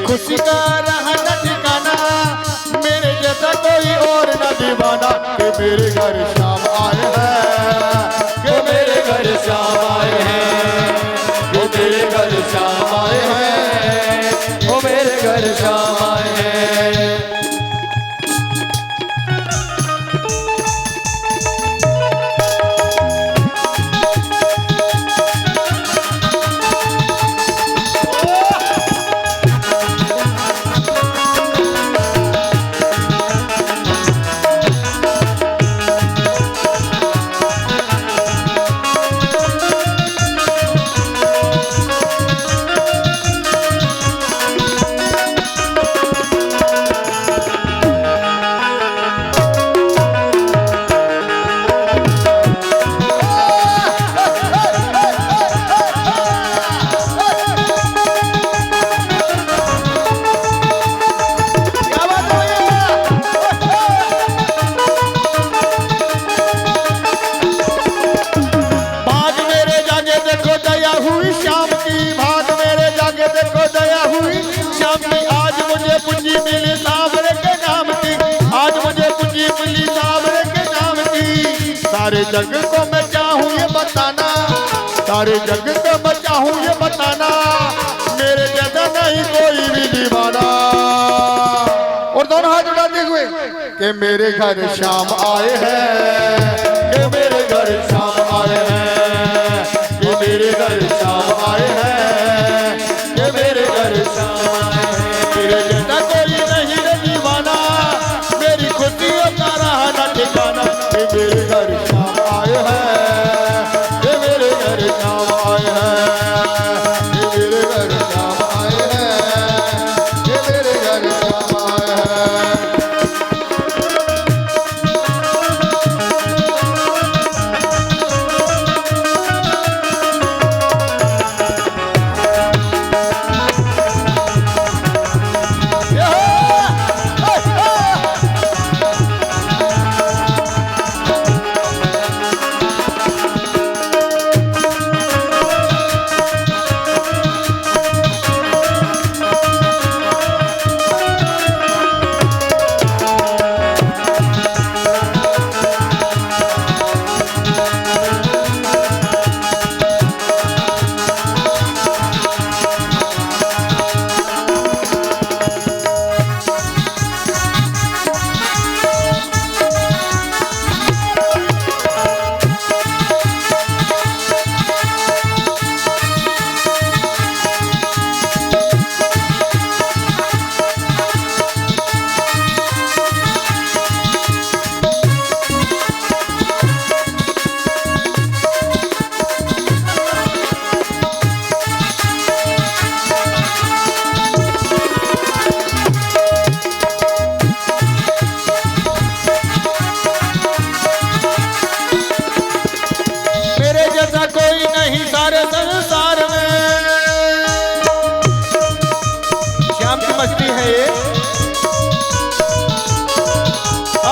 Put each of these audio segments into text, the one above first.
खुशी का रहा न ठिकाना, मेरे जैसा कोई और न दीवाना। कि मेरे घर शाम आए हैं, कि मेरे घर शाम आए हैं, कि मेरे घर शाम आए हैं, वो मेरे घर शाम आए हैं। सारे जग को मैं चाहूँ ये बताना, सारे जग को मैं चाहूँ ये बताना, मेरे जैसा नहीं कोई भी दीवाना। और दोनों हाथ उठाते हुए कि मेरे घर शाम आए हैं, कि मेरे घर शाम आए हैं, कि मेरे घर शाम आए हैं, कि मेरे घर शाम आए हैं। मेरे जैसा कोई नहीं रे दीवाना, मेरी खुशियों का रहा न ठिकाना। कि मेरे घर शाम आए हैं, कि मेरे घर शाम आए हैं, कि मेरे घर शाम आए हैं, कि मेरे घर शाम आए हैं।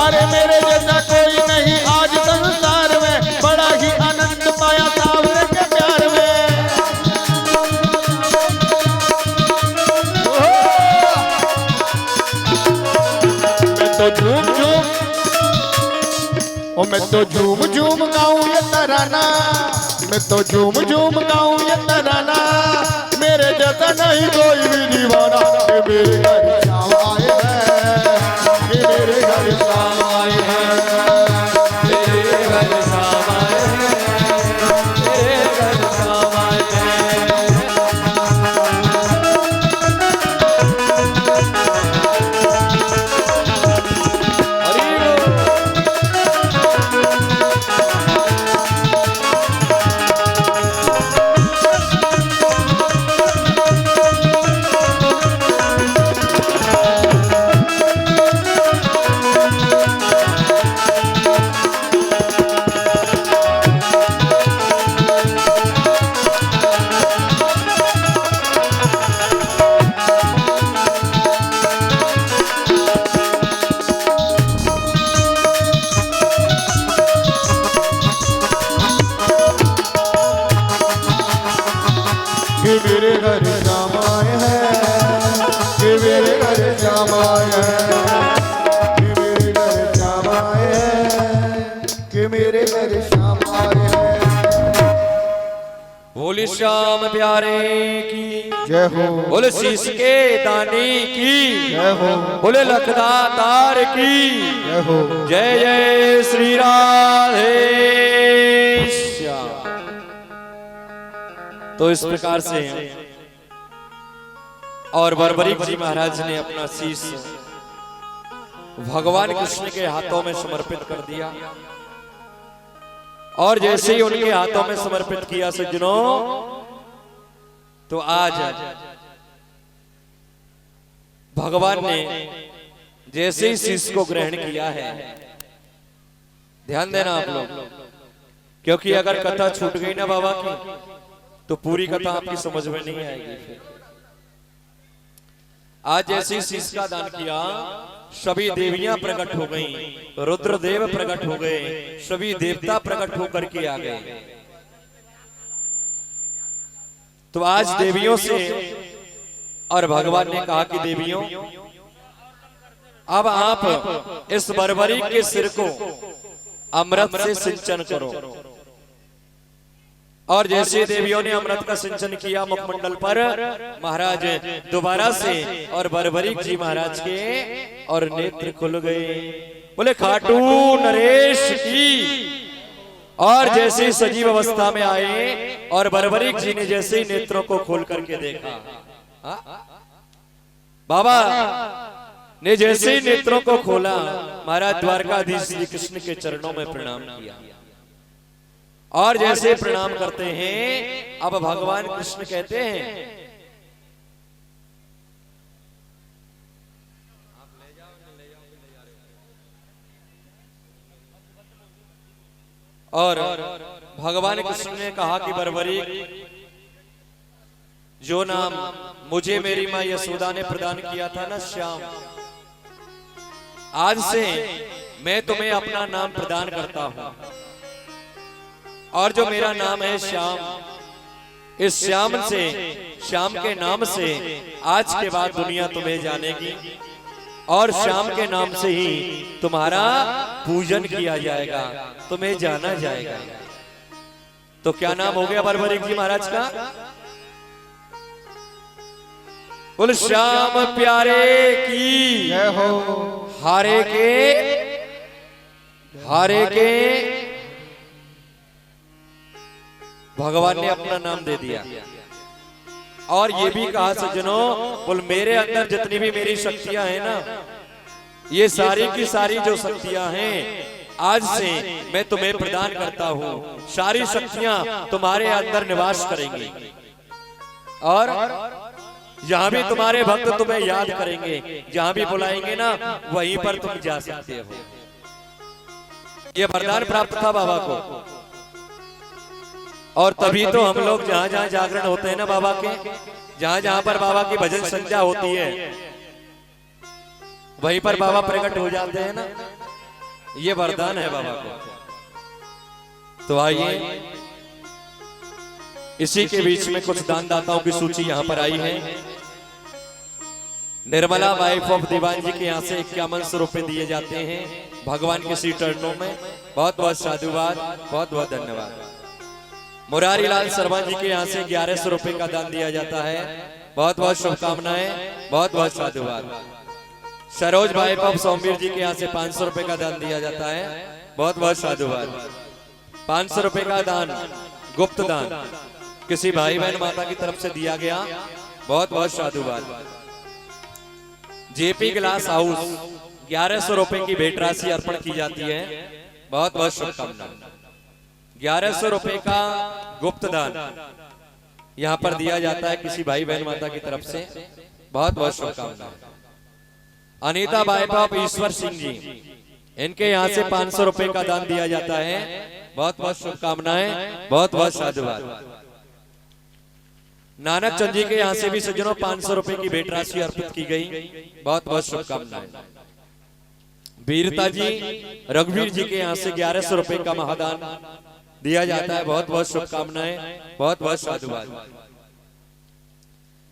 अरे मेरे जैसा कोई नहीं आज संसार में, बड़ा ही आनंद पाया सावरे के प्यार में। मैं तो झूम झूम मैं तो झूम झूम गाऊं ये तराना, मैं तो झूम झूम गाऊं ये तराना, मेरे जैसा नहीं कोई भी दीवाना। मेरे घर शाम आए हैं, मेरे घर शाम आए हैं, मेरे घर शाम आए हैं, मेरे घर शाम आए हैं। श्याम आए कि मेरे घर श्याम आए कि मेरे घर श्याम आए। बोले श्याम प्यारे की जय हो, बोले शीश के दाने की जय हो, बोले लखदातार की जय हो। जय जय श्री राधे श्याम। तो इस प्रकार से और बर्बरीक जी महाराज ने अपना शीश भगवान कृष्ण के हाथों में समर्पित कर दिया। और जैसे ही उनके हाथों में समर्पित किया सज्जनों, तो आज भगवान ने जैसे ही शीश को ग्रहण किया है, ध्यान देना आप लोग, क्योंकि अगर कथा छूट गई ना बाबा की तो पूरी कथा आपकी समझ में नहीं आएगी। आज जैसे ही शीश का दान किया, सभी देवियां प्रकट हो गईं, रुद्रदेव प्रकट हो गए, सभी देवता प्रकट होकर के आ गए। तो आज देवियों से और भगवान ने कहा कि देवियों, अब आप इस बर्बरीक के सिर को अमृत से सिंचन करो। और जैसे देवियों ने अमृत का सिंचन किया मुखमंडल पर, महाराज दोबारा से और बर्बरीक जी महाराज के और नेत्र खुल गए। बोले खाटू नरेश की। और जैसे ही सजीव अवस्था में आए और बर्बरीक जी ने जैसे ही नेत्रों को खोल करके देखा, बाबा ने जैसे ही नेत्रों को खोला, महाराज द्वारकाधीश श्री कृष्ण के चरणों में प्रणाम किया। और जैसे प्रणाम करते हैं, अब भगवान कृष्ण कहते हैं, और भगवान कृष्ण ने कहा कि बर्बरीक, जो नाम मुझे मेरी मां यशोदा ने प्रदान किया था ना श्याम, आज से मैं तुम्हें अपना नाम प्रदान करता हूं। और जो मेरा नाम है श्याम, इस श्याम से, श्याम के नाम से आज के बाद दुनिया तुम्हें जानेगी और श्याम के नाम से ही तुम्हारा पूजन किया जाएगा, तुम्हें जाना जाएगा। तो क्या नाम हो गया बर्बरीक जी महाराज का? बोल श्याम प्यारे की जय हो। हारे के भगवान ने अपना नाम दे दिया। और ये भी कहा सज्जनों, बोल मेरे अंदर जितनी भी मेरी शक्तियां हैं ना, ये सारी की सारी जो शक्तियां हैं, आज से मैं तुम्हें प्रदान करता हूं। सारी शक्तियां तुम्हारे अंदर निवास करेंगी और जहां भी तुम्हारे भक्त तुम्हें याद करेंगे, जहां भी बुलाएंगे ना, वहीं पर तुम जा सकते हो। ये वरदान प्राप्त था बाबा को। और तभी तो हम लोग जहां जहां जागरण होते हैं ना बाबा के, जहां जहां पर बाबा की भजन संध्या होती है, वहीं पर बाबा प्रकट हो जाते हैं ना। ये वरदान है बाबा को। तो आइए, इसी के बीच में कुछ दानदाताओं की सूची यहां पर आई है। निर्मला वाइफ ऑफ दीवान जी के यहाँ से 5100 रुपए दिए जाते हैं भगवान के श्री चरणों में। बहुत बहुत साधुवाद, बहुत बहुत धन्यवाद। मुरारी लाल शर्मा जी के यहाँ से 1100 रुपए का दान दिया जाता है। बहुत बहुत शुभकामनाएं, बहुत बहुत साधुवाद। सरोज भाई पब सोमवीर जी के यहाँ से 500 रुपए का दान दिया जाता है। बहुत बहुत साधुवाद। 500 रुपए का दान, गुप्त दान किसी भाई बहन माता की तरफ से दिया गया। बहुत बहुत साधुवाद। जेपी ग्लास हाउस 1100 रुपए की भेंट राशि अर्पण की जाती है। बहुत बहुत शुभकामनाएं। 1100 रुपए का गुप्त दान यहाँ पर दिया जाता है किसी भाई बहन माता की तरफ से। बहुत बहुत शुभकामनाएं। अनीता बाई बाप ईश्वर सिंह जी, इनके यहाँ से 500 रुपए का दान दिया जाता है। बहुत बहुत शुभकामनाएं, बहुत बहुत साधुवाद। नानक चंद जी के यहाँ से भी सज्जनों 500 रुपए की भेंट राशि अर्पित की गई। बहुत बहुत शुभकामनाएं। वीरता जी, रघुवीर जी के यहाँ से 1100 रुपए का महादान दिया जाता है। बहुत बहुत शुभकामनाएं, बहुत बहुत साधुवाद।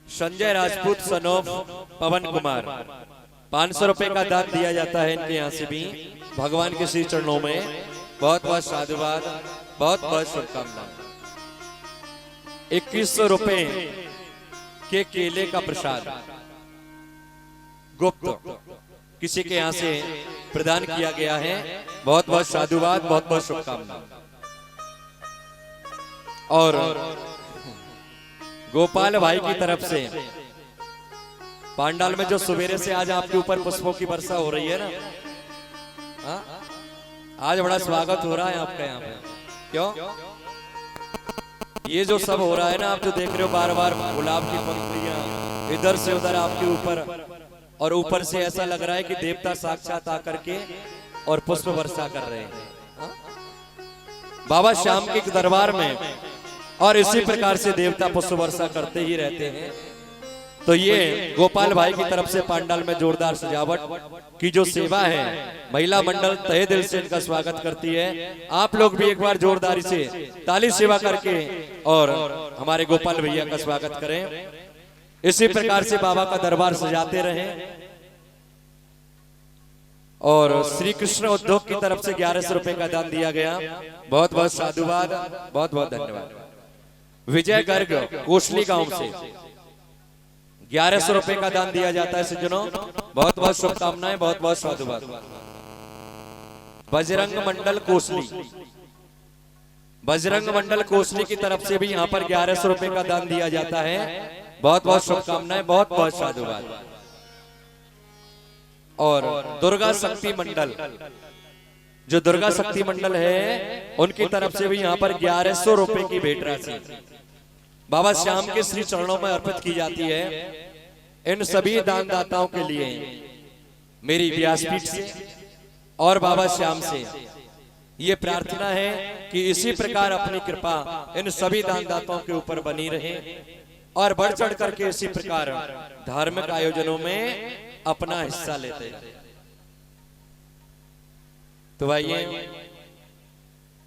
संजय राजपूत सन ऑफ पवन कुमार, 500 रुपए का दान दिया जाता है इनके यहाँ से भी भगवान के श्री चरणों में। बहुत बहुत साधुवाद, बहुत बहुत शुभकामनाएं। 2100 रुपए के केले का प्रसाद गुप्त किसी के यहाँ से प्रदान किया गया है। बहुत बहुत साधुवाद, बहुत बहुत शुभकामनाएं। और गोपाल भाई की तरफ से पांडाल में जो सवेरे से आज आपके ऊपर पुष्पों की वर्षा हो रही है ना, हा? आज बड़ा स्वागत हो रहा है आपका यहाँ पे। क्यों? ये जो सब हो रहा है ना, आप जो देख रहे हो बार बार गुलाब की पंखुड़ियां इधर से उधर आपके ऊपर, और ऊपर से ऐसा लग रहा है कि देवता साक्षात आकर के और पुष्प वर्षा कर रहे हैं, हा? बाबा श्याम के दरबार में। और इसी प्रकार से देवता पुष्प वर्षा करते ही रहते हैं। तो ये गोपाल भाई की तरफ से पांडाल में जोरदार सजावट की जो सेवा है, महिला मंडल तहे दिल से इनका स्वागत करती है। आप लोग भी एक बार जोरदारी से ताली सेवा करके और हमारे गोपाल भैया का स्वागत करें। इसी प्रकार से बाबा का दरबार सजाते रहें। और श्री कृष्ण उद्योग की तरफ से 1100 रुपए का दान दिया गया। बहुत बहुत साधुवाद, बहुत बहुत धन्यवाद। विजय गर्ग कोसली गांव से 1100 रुपए का दान दिया जाता है सज्जनों। बहुत बहुत शुभकामनाएं, बहुत बहुत साधुवाद। बजरंग मंडल कोसली, बजरंग मंडल कोसली की तरफ से भी यहाँ पर 1100 रुपए का दान दिया जाता है। बहुत बहुत शुभकामनाएं, बहुत बहुत साधुवाद। और दुर्गा शक्ति मंडल, जो दुर्गा शक्ति मंडल है, उनकी तरफ से भी यहाँ पर 1100 रुपए की भेंट राशि बाबा श्याम के श्री चरणों में अर्पित की जाती है। इन सभी दानदाताओं के लिए मेरी व्यासपीठ से और बाबा श्याम से ये प्रार्थना है कि इसी प्रकार अपनी कृपा इन सभी दानदाताओं के ऊपर बनी रहे और बढ़ चढ़ करके इसी प्रकार धार्मिक आयोजनों में अपना हिस्सा लेते रहे। तो आइए,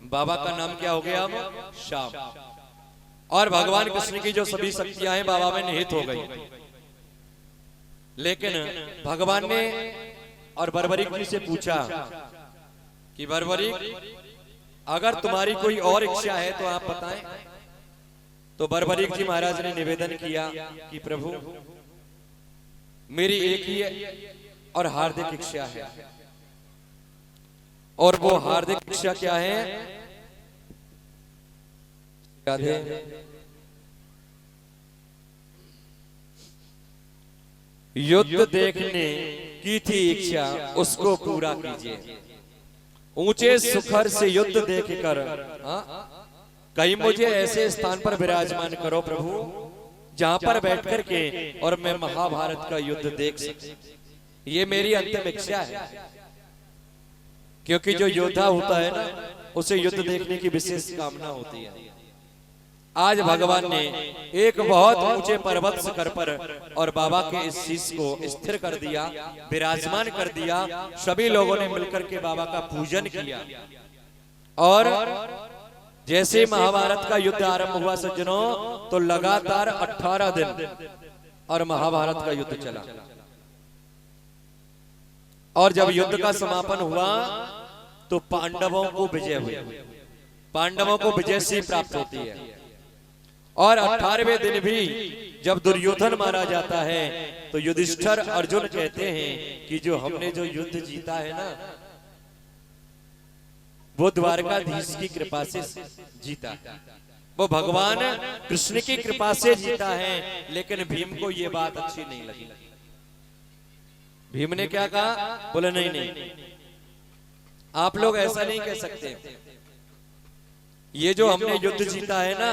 बाबा का नाम क्या हो गया अब? श्याम। और भगवान कृष्ण की जो सभी शक्तियां हैं बाबा में निहित हो गई। लेकिन भगवान ने और बर्बरीक जी से पूछा कि बर्बरीक, अगर तुम्हारी कोई और इच्छा है तो आप बताएं। तो बर्बरीक जी महाराज ने निवेदन किया कि प्रभु, मेरी एक ही और हार्दिक इच्छा है। और वो हार्दिक इच्छा क्या है? युद्ध देखने की थी इच्छा, उसको पूरा कीजिए। ऊंचे सुखर से युद्ध देखकर कहीं मुझे ऐसे स्थान पर विराजमान करो प्रभु, जहां पर बैठकर के और मैं महाभारत का युद्ध देख सकूं। ये मेरी अंतिम इच्छा है। क्योंकि जो योद्धा होता है ना, उसे युद्ध देखने की विशेष कामना होती है। आज भगवान ने एक बहुत ऊंचे पर्वत शिखर पर और बाबा के इस शीश को स्थिर कर दिया, विराजमान कर दिया। सभी लोगों ने मिलकर के बाबा का पूजन किया। और जैसे महाभारत का युद्ध आरंभ हुआ सज्जनों, तो लगातार 18 दिन और महाभारत का युद्ध चला। और जब युद्ध का समापन हुआ तो पांडवों को विजय हुई। पांडवों को विजय से प्राप्त होती है। और 18वें दिन भी जब दुर्योधन मारा जाता है तो युधिष्ठिर अर्जुन कहते हैं कि जो हमने जो युद्ध जीता है ना, वो द्वारकाधीश की कृपा से जीता है, वो भगवान कृष्ण की कृपा से जीता है। लेकिन भीम को ये बात अच्छी नहीं लगी। भीम ने क्या कहा? बोले नहीं नहीं, आप लोग ऐसा नहीं कह सकते। ये जो हमने युद्ध जीता है ना,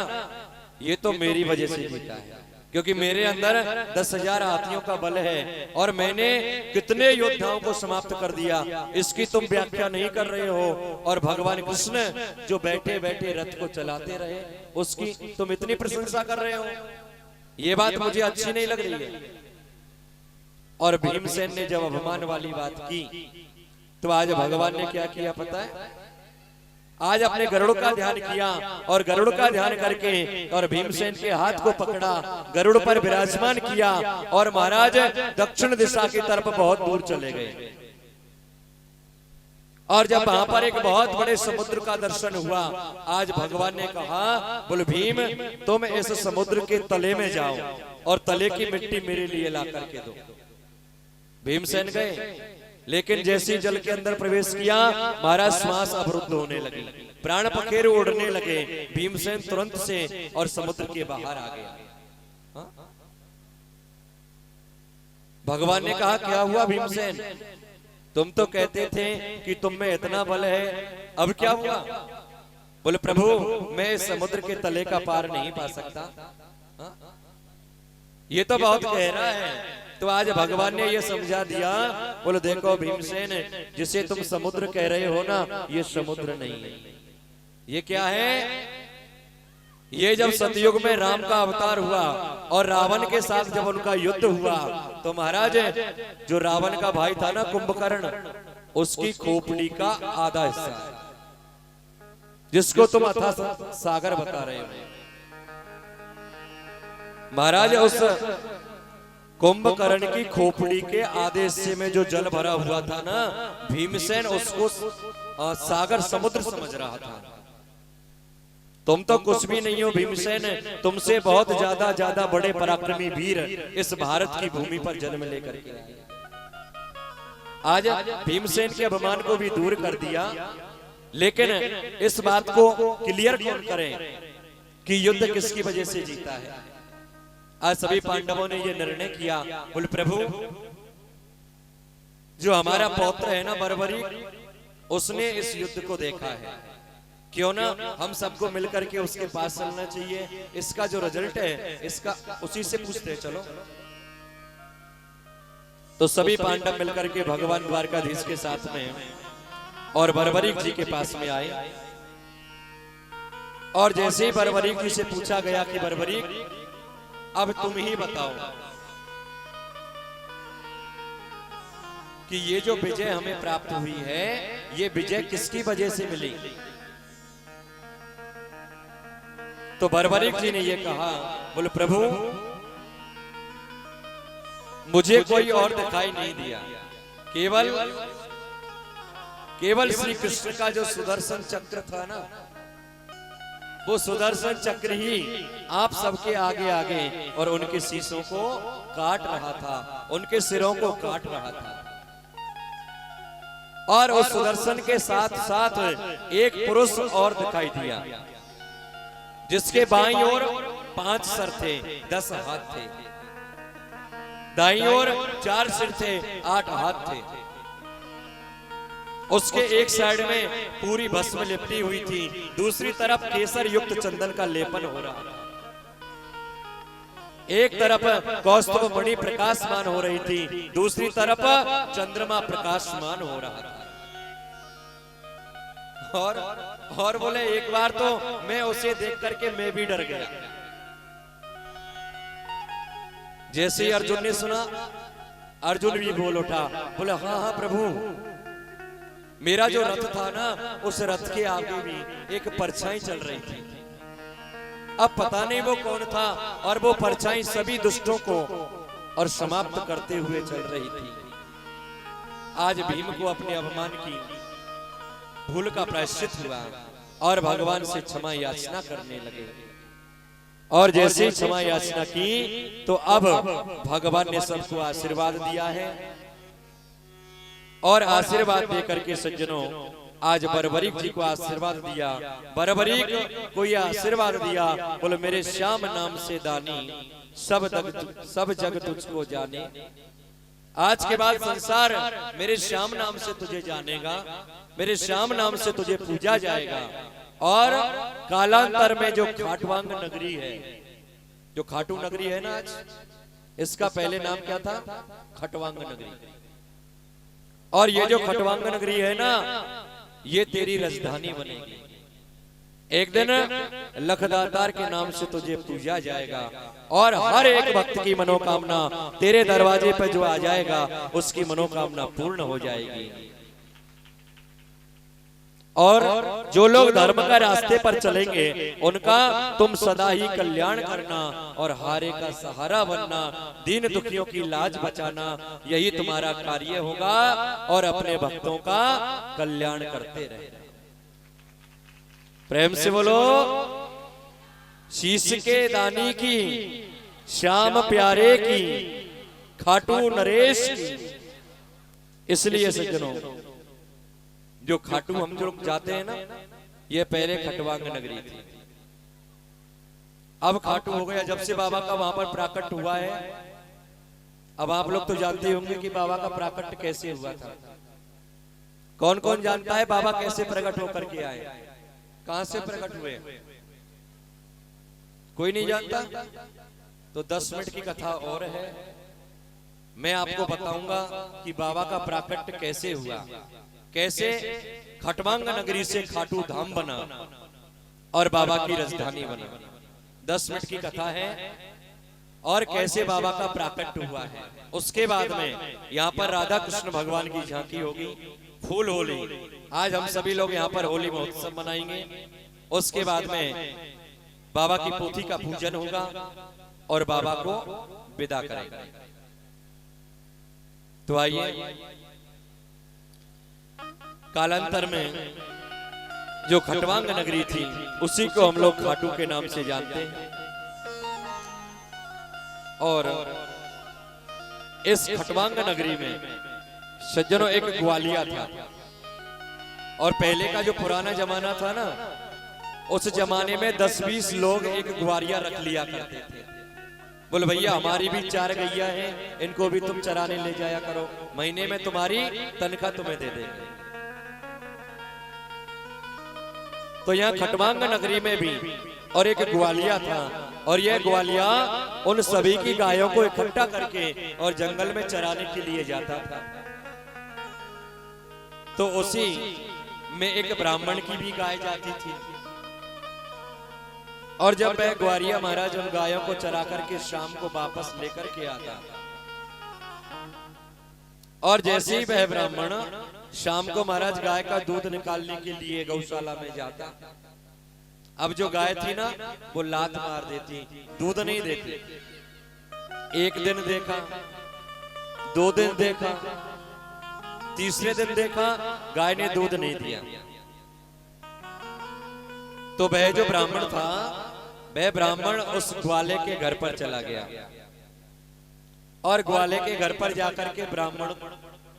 ये तो मेरी वजह से जीता है, क्योंकि मेरे अंदर 10,000 हाथियों का बल है और मैंने कितने योद्धाओं को समाप्त कर दिया, इसकी तुम व्याख्या नहीं कर रहे हो। और भगवान कृष्ण जो बैठे बैठे रथ को चलाते रहे, उसकी तुम इतनी प्रशंसा कर रहे हो। ये बात मुझे अच्छी नहीं लग रही है। और भीमसेन ने जब अभिमान वाली बात की, तो आज भगवान ने क्या किया पता है? आज अपने गरुड़ का ध्यान किया और गरुड़ का ध्यान करके और भीमसेन के हाथ को पकड़ा, गरुड़ पर विराजमान किया और महाराज दक्षिण दिशा की तरफ बहुत दूर चले गए। और जब वहां पर एक बहुत बड़े समुद्र का दर्शन हुआ, आज भगवान ने कहा बोल भीम तुम इस समुद्र के तले में जाओ और तले की मिट्टी मेरे लिए ला करके दो। भीमसेन गए, लेकिन जैसे ही जल के अंदर प्रवेश किया महाराज श्वास अवरुद्ध होने लगी, प्राण पखेरु उड़ने लगे। भीमसेन तुरंत से और समुद्र के बाहर आ गया। हाँ? भगवान ने कहा क्या हुआ भीमसेन, तुम तो कहते थे कि तुम में इतना बल है, अब क्या हुआ? बोले प्रभु मैं इस समुद्र के तले का पार नहीं पा सकता। हाँ? ये तो बहुत गहरा है। तो आज भगवान ने ये समझा दिया, बोलो देखो भीमसेन जिसे तुम समुद्र कह रहे हो ना, ये समुद्र नहीं है। ये क्या है? ये जब सतयुग में राम का अवतार हुआ और रावण के साथ जब उनका युद्ध हुआ, तो महाराज जो रावण का भाई था ना कुंभकर्ण, उसकी खोपड़ी का आधा हिस्सा है, जिसको तुम अथाह सागर बता रहे हो। महाराज उस कुंभकर्ण की खोपड़ी के आधे हिस्से में जो जल भरा हुआ था ना, भीमसेन उसको सागर समुद्र समझ रहा था। तुम तो कुछ भी नहीं हो भीमसेन, तुमसे बहुत ज्यादा बड़े पराक्रमी वीर इस भारत की भूमि पर जन्म लेकर के आज भीमसेन के अभिमान को भी दूर कर दिया। लेकिन इस बात को क्लियर कौन करे कि युद्ध किसकी वजह से जीता है? आज सभी पांडवों ने यह निर्णय किया, बोले प्रभु जो हमारा पौत्र है ना बर्बरीक, उसने इस युद्ध को देखा है, क्यों ना हम सबको मिलकर के उसके पास चलना चाहिए। इसका जो रिजल्ट है इसका उसी से पूछते चलो। तो सभी पांडव मिलकर के भगवान द्वारकाधीश के साथ में और बर्बरीक जी के पास में आए। और जैसे ही बर्बरीक जी से पूछा गया कि बर्बरीक अब तुम ही बताओ कि ये जो विजय हमें प्राप्त हुई है, ये विजय किसकी वजह से मिली? तो बर्बरीक जी ने ये कहा, बोले प्रभु मुझे कोई और दिखाई नहीं दिया, केवल श्री कृष्ण का जो सुदर्शन चक्र था ना, वो सुदर्शन चक्र ही आप सबके आगे आगे और उनके शीशों को काट रहा था, उनके सिरों को काट रहा था। और उस सुदर्शन के साथ साथ एक पुरुष और दिखाई दिया, जिसके बाईं ओर 5 सर थे, 10 हाथ थे, दाईं ओर 4 सिर थे, 8 हाथ थे। उसके एक साइड में पूरी भस्म लिपटी हुई थी, दूसरी तरफ केसर युक्त चंदन का लेपन हो रहा था, एक तरफ कौस्तुभ मणि प्रकाशमान हो रही थी, दूसरी तरफ चंद्रमा प्रकाशमान हो रहा था। और बोले एक बार तो मैं उसे देख करके मैं भी डर गया। जैसे ही अर्जुन ने सुना, अर्जुन भी बोल उठा, बोले हाँ हाँ प्रभु, मेरा जो रथ था ना, उस रथ के आगे भी एक परछाई चल रही थी। अब पता नहीं वो कौन था, और वो परछाई सभी दुष्टों को और समाप्त करते हुए चल रही थी। आज भीम को अपने अभिमान की भूल का प्रायश्चित हुआ और भगवान से क्षमा याचना करने लगे। और जैसे ही क्षमा याचना की, तो अब भगवान ने सबको आशीर्वाद दिया है। और आशीर्वाद देकर के सज्जनों, आज बर्बरीक जी को आशीर्वाद दिया। बर्बरीक को यह आशीर्वाद दिया, बोले मेरे श्याम नाम से दानी, सब जग तुझको जाने। आज के बाद संसार मेरे श्याम नाम से तुझे जानेगा, मेरे श्याम नाम से तुझे पूजा जाएगा। और कालांतर में जो खाटवांग नगरी है, जो खाटू नगरी है ना आज, इसका पहले नाम क्या था? खटवांग नगरी। और ये जो खटवांग नगरी है ना, ये तेरी राजधानी बनेगी। एक दिन लखदातार के नाम से तुझे पूजा जाएगा, और हर एक भक्त की मनोकामना तेरे दरवाजे पर जो आ जाएगा, उसकी मनोकामना पूर्ण हो जाएगी। और जो लोग धर्म का रास्ते पर चलेंगे उनका तुम सदा ही कल्याण करना और हारे का सहारा बनना, दीन दुखियों की लाज बचाना, यही तुम्हारा कार्य होगा और अपने भक्तों का कल्याण करते रहे। प्रेम से बोलो शीश के दानी की, श्याम प्यारे की, खाटू नरेश की। इसलिए सज्जनों, जो खाटू हम जो जाते हैं ना, ये पहले खटवांग नगरी थी, अब खाटू हो गया जब से बाबा का वहां पर प्राकट हुआ है। अब आप लोग तो जानते होंगे कि बाबा का प्राकट कैसे हुआ था। कौन कौन जानता है बाबा कैसे प्रकट होकर के आए, कहां से प्रकट हुए? कोई नहीं जानता? तो 10 मिनट की कथा और है, मैं आपको बताऊंगा कि बाबा का प्राकट कैसे हुआ, कैसे खटवांग नगरी से खाटू धाम बना और बाबा की राजधानी बना। 10 मिनट की कथा है और कैसे बाबा का प्राकट हुआ है। उसके बाद में यहाँ पर राधा कृष्ण भगवान की झांकी होगी, फूल होली। आज हम सभी लोग यहाँ पर होली महोत्सव मनाएंगे। उसके बाद में बाबा की पोथी का पूजन होगा और बाबा को विदा करेंगे। तो आइए, कालांतर में जो खटवांग नगरी थी उसी को हम लोग खाटू के नाम से जानते हैं। और इस खटवांग नगरी में सज्जनों एक ग्वालिया था। और पहले का जो पुराना जमाना था ना, उस जमाने में 10-20 लोग एक ग्वालिया रख लिया करते थे। बोले भैया हमारी भी 4 गैया हैं, इनको भी तुम चराने ले जाया करो, महीने में तुम्हारी तनख्वाह तुम्हें दे देंगे। तो यहाँ खटवांग नगरी में भी और एक ग्वालिया था, और यह ग्वालिया उन सभी की गायों को इकट्ठा करके और जंगल में चराने के लिए जाता था। तो उसी में एक ब्राह्मण की भी गाय जाती थी। और जब वह ग्वालिया महाराज उन गायों को चरा करके शाम को वापस लेकर के आता, और जैसे ही वह ब्राह्मण शाम को महाराज गाय का दूध निकालने के लिए गौशाला में जाता, अब जो गाय थी ना वो लात मार देती, दूध नहीं देती। एक दिन देखा, 2 दिन देखा, तीसरे दिन देखा गाय ने दूध नहीं दिया। तो वह जो ब्राह्मण था, वह ब्राह्मण उस ग्वाले के घर पर चला गया और ग्वाले के घर पर जाकर के ब्राह्मण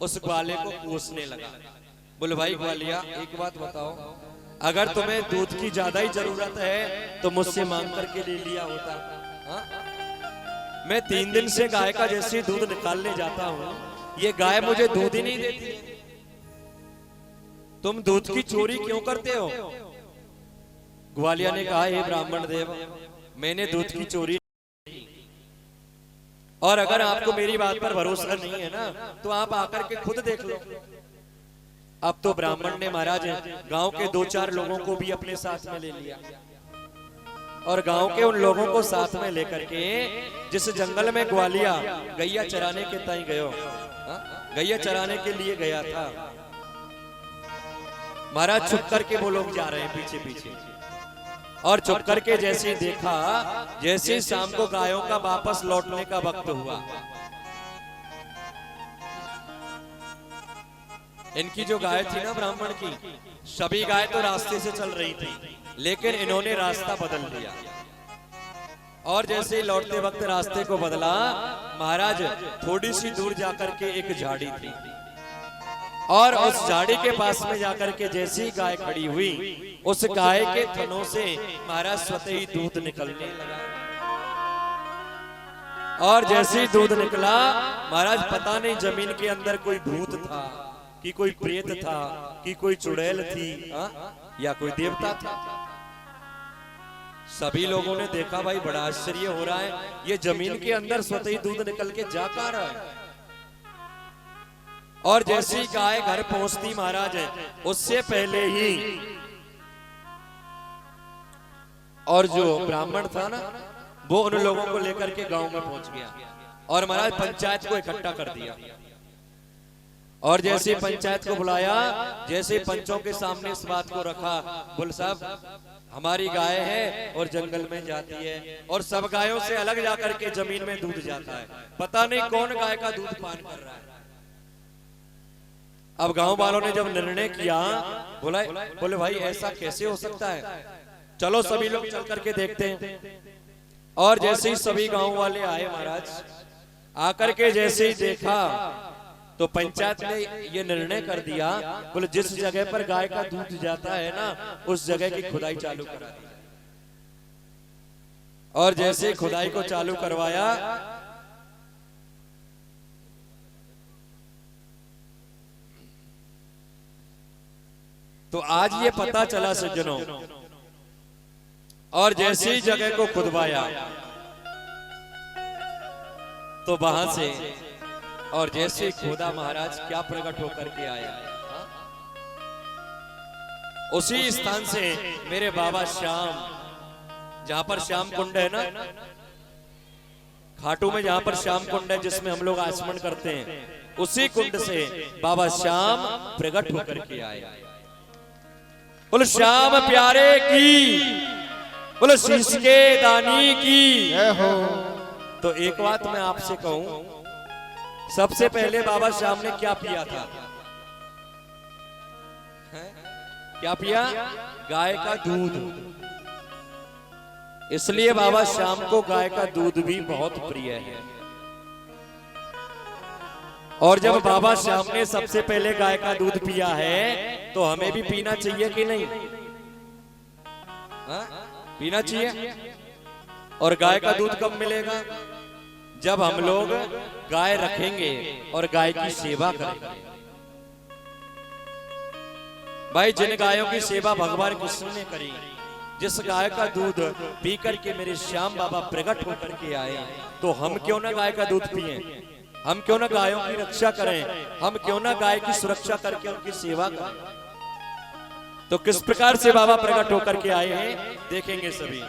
उस ग्वाले को कोसने लगा। बोले भाई ग्वालिया, एक बात बताओ, अगर तुम्हें दूध की ज्यादा ही जरूरत है तो मुझसे मांग करके ले लिया होता। हा? मैं 3 दिन से गाय का जैसे दूध निकालने जाता हूँ, ये गाय मुझे दूध ही नहीं देती। तुम दूध की चोरी क्यों करते हो? ग्वालिया ने कहा, हे ब्राह्मण देव, मैंने दूध की चोरी, और अगर आपको मेरी बात पर भरोसा नहीं है ना तो आप आकर के खुद देख लो। अब तो ब्राह्मण ने महाराज गांव के 2-4 लोगों को भी अपने साथ में ले लिया, और गांव के उन लोगों को साथ में लेकर के जिस जंगल में ग्वालिया गैया चराने के ताई गयो, गैया चराने के लिए गया था, महाराज छुप करके वो लोग जा रहे हैं पीछे पीछे। और छुप करके जैसे देखा, जैसे शाम को गायों का वापस लौटने का वक्त हुआ, इनकी जो गाय थी ना ब्राह्मण की, सभी गाय तो रास्ते से चल रही थी, लेकिन इन्होंने रास्ता बदल दिया। और जैसे ही लौटते वक्त रास्ते को बदला, महाराज थोड़ी सी दूर जाकर के एक झाड़ी थी, और उस झाड़ी के पास में जाकर के जैसी ही गाय खड़ी हुई, उस गाय के थनों से महाराज स्वतः ही दूध निकलने लगा। और जैसे ही दूध निकला, महाराज पता नहीं जमीन के अंदर कोई भूत था कि कोई प्रेत था कि कोई चुड़ैल थी, या कोई देवता था। सभी लोगों ने देखा, भाई बड़ा आश्चर्य हो रहा है, ये जमीन के अंदर स्वतः ही दूध निकल के जा कहां रहा है। और जैसी गाय घर पहुंचती महाराज, उससे पहले ही और जो ब्राह्मण था ना, वो उन लोगों को लेकर के गांव में पहुंच गया और महाराज पंचायत को इकट्ठा कर दिया। और जैसे पंचायत को बुलाया, जैसे पंचों के सामने इस बात को रखा, बोल साहब हमारी गाय है और जंगल में जाती है और सब गायों से अलग जाकर के जमीन में दूध जाता है, पता नहीं कौन गाय का दूध पान कर रहा है। अब गांव वालों ने जब निर्णय किया, बोले भाई ऐसा कैसे हो सकता है, चलो सभी लोग चल करके देखते हैं। और जैसे ही सभी गांव वाले आए महाराज, आकर के जैसे ही देखा तो पंचायत ने ये निर्णय कर दिया, बोले जिस जगह पर गाय का दूध जाता है ना, उस जगह की खुदाई चालू करा दी। और जैसे खुदाई को चालू करवाया, तो आज ये पता चला सज्जनों, और जैसे ही जगह को खुदवाया तो वहां से, और जैसे खोदा महाराज क्या प्रकट होकर के आया, उसी स्थान से मेरे बाबा श्याम, जहां पर श्याम कुंड है ना खाटू में, जहां पर श्याम कुंड है जिसमें हम लोग आचमन करते हैं, उसी कुंड से बाबा श्याम प्रकट होकर के आया। बोलो श्याम प्यारे की, बोलो शीश के दानी की। तो एक बात मैं आपसे कहूं, सबसे पहले बाबा श्याम ने क्या पिया था? क्या पिया? गाय का दूध। इसलिए बाबा श्याम को गाय का दूध भी बहुत प्रिय है। और जब बाबा श्याम ने सबसे पहले गाय का दूध पिया है, तो हमें भी पीना चाहिए कि नहीं? पीना चाहिए। और गाय का दूध कब मिलेगा? जब हम लोग गाय रखेंगे और गाय की सेवा करेंगे। भाई जिन गायों की सेवा भगवान कृष्ण ने करी, जिस गाय का दूध पी करके मेरे श्याम बाबा प्रकट होकर के आए, तो हम क्यों ना गाय का दूध पिए? हम क्यों ना गायों की रक्षा करें? हम क्यों ना गाय की सुरक्षा करके उनकी सेवा करें? तो किस प्रकार से बाबा प्रकट होकर के आए हैं, देखेंगे सभी।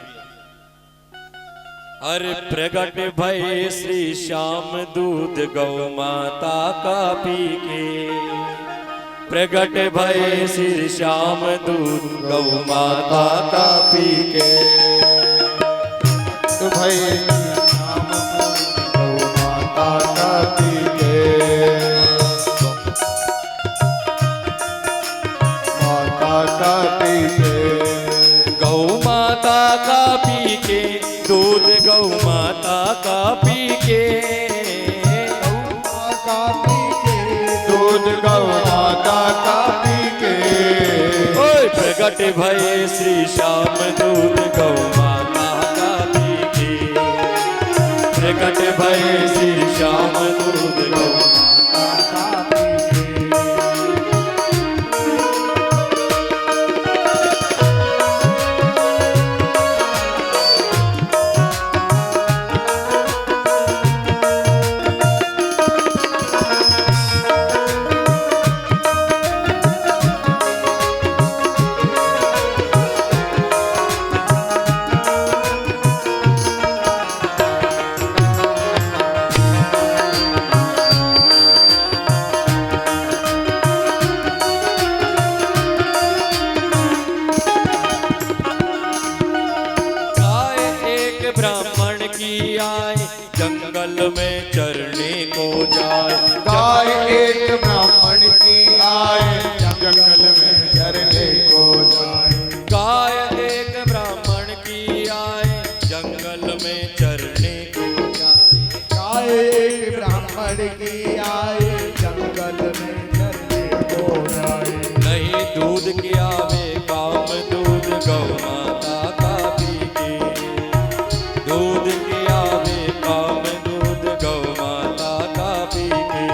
अरे प्रगट भय श्री श्याम दूध गौ माता का पी के, प्रगट भय श्री श्याम दूध गौ माता का पी के, भय श्याम दूध गौ माता का पी के, माता का पी के, गौ माता का पी के, दूध गौ माता का पी के, गौ माता का पी के, दूध गौ माता का पी के। ओए प्रगट भय श्री श्याम दूध गौ माता का पी के, प्रगट भय श्री श्याम दूध गौ माता का पी के। ब्राह्मण की आए जंगल में चरने को जाए, गाय एक ब्राह्मण की आए जंगल में चरने को जाए, गाय एक ब्राह्मण की आए जंगल में चरने को जाए, गाय एक ब्राह्मण की आए जंगल में चरने को जाए। नहीं दूध के आवे काम दूध गौ माता का पी के, दूध के आवे काम दूध गौ माता का पी के।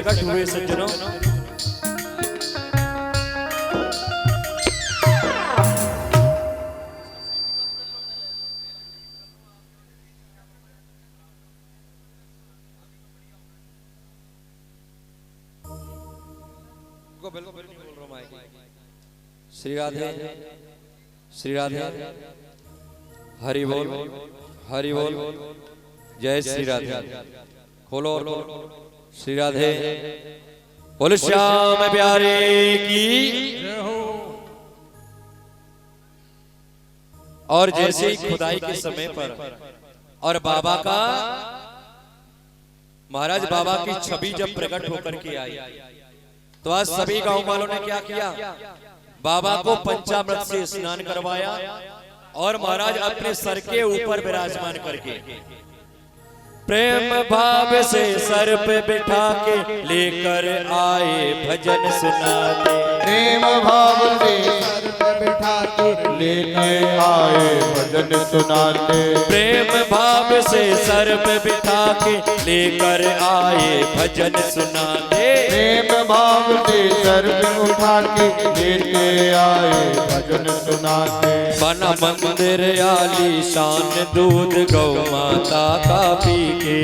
प्रकट हुए सज्जनों। श्री राधे, श्री राधे, हरि बोल, हरि बोल, जय श्री राधे। खोलो और बोलो श्री राधे, बोल श्याम प्यारे की। और जैसे ही खुदाई के समय पर और बाबा का, महाराज बाबा की छवि जब प्रकट होकर के आई, तो आज सभी गांव वालों ने क्या किया, बाबा को पंचामृत से स्नान करवाया और महाराज अपने सर के ऊपर विराजमान करके प्रेम भाव से सर पे बिठा के लेकर आए भजन सुनाते। प्रेम भाव से सर पे बिठा के लेकर आए भजन सुनाते। प्रेम भाव से सर पे बिठा के लेकर आए भजन सुनाते। प्रेम भाव से सर पे उठा के लेके आए भजन सुनाते। बना मंदिर आलीशान दूध गौ माता का पी के।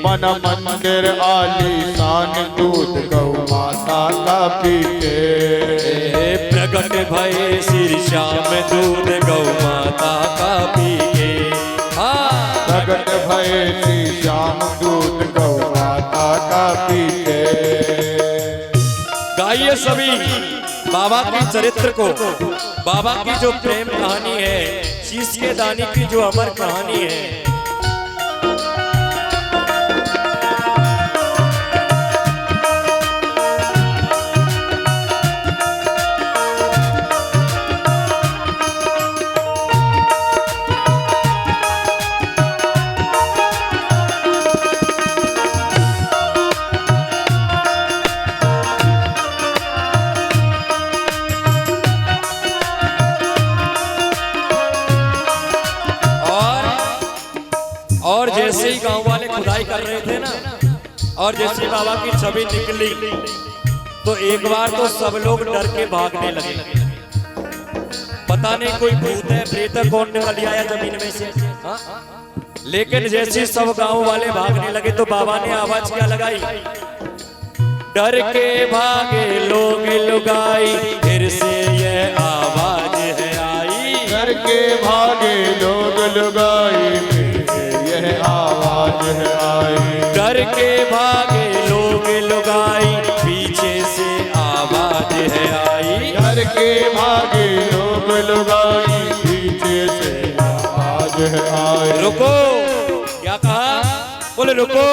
मन मंदिर आलीशान दूध गौ माता का पी के। प्रकट भये श्री श्याम दूध गौ माता का पी के। प्रकट भये श्री श्याम दूध गौ माता का पी के। गाइए सभी बाबा के चरित्र को, बाबा की जो प्रेम कहानी है, शीश के दानी की जो अमर कहानी है। और जैसे ही गांव वाले खुदाई कर रहे थे ना, और जैसे बाबा की छवि निकली, तो एक बार तो सब लोग डर के भागने लगे। पता नहीं कोई भूत है, प्रेत है, कौन निकल आया जमीन में से। लेकिन जैसे सब गांव वाले भागने लगे तो बाबा ने आवाज क्या लगाई, डर के भागे लोग लुगाई, फिर से ये आवाज है आई। डर के भागे लोग लुगाई, यह आवाज है आई। डर के भागे लोग लुगाई, पीछे से आवाज है आई। डर के भागे लोग लुगाई, पीछे से आवाज है आई। रुको, क्या कहा, बोले रुको।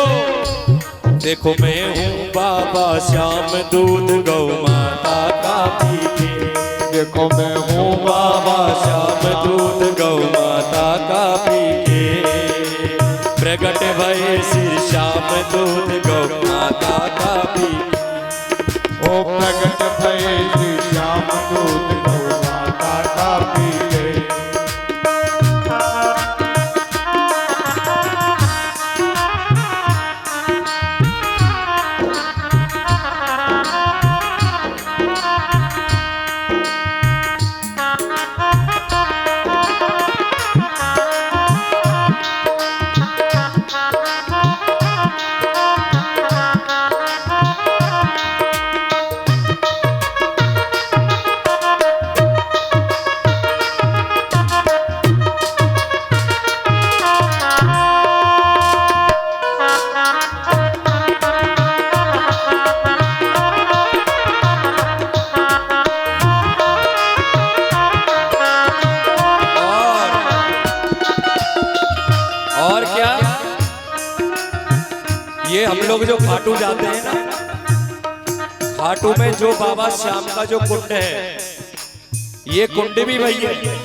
देखो मैं हूँ बाबा श्याम दूध गौ माता का पी के। देखो मैं हूँ बाबा श्याम दूध गौ माता का पी के। प्रगट भये श्री श्याम दूध गौ माता का पी। ओ प्रगट भये श्री श्याम दूध गौ माता का पी के। और क्या, ये हम लोग जो खाटू जाते हैं ना, खाटू में जो बाबा श्याम का जो कुंड है, ये कुंड भी वही है।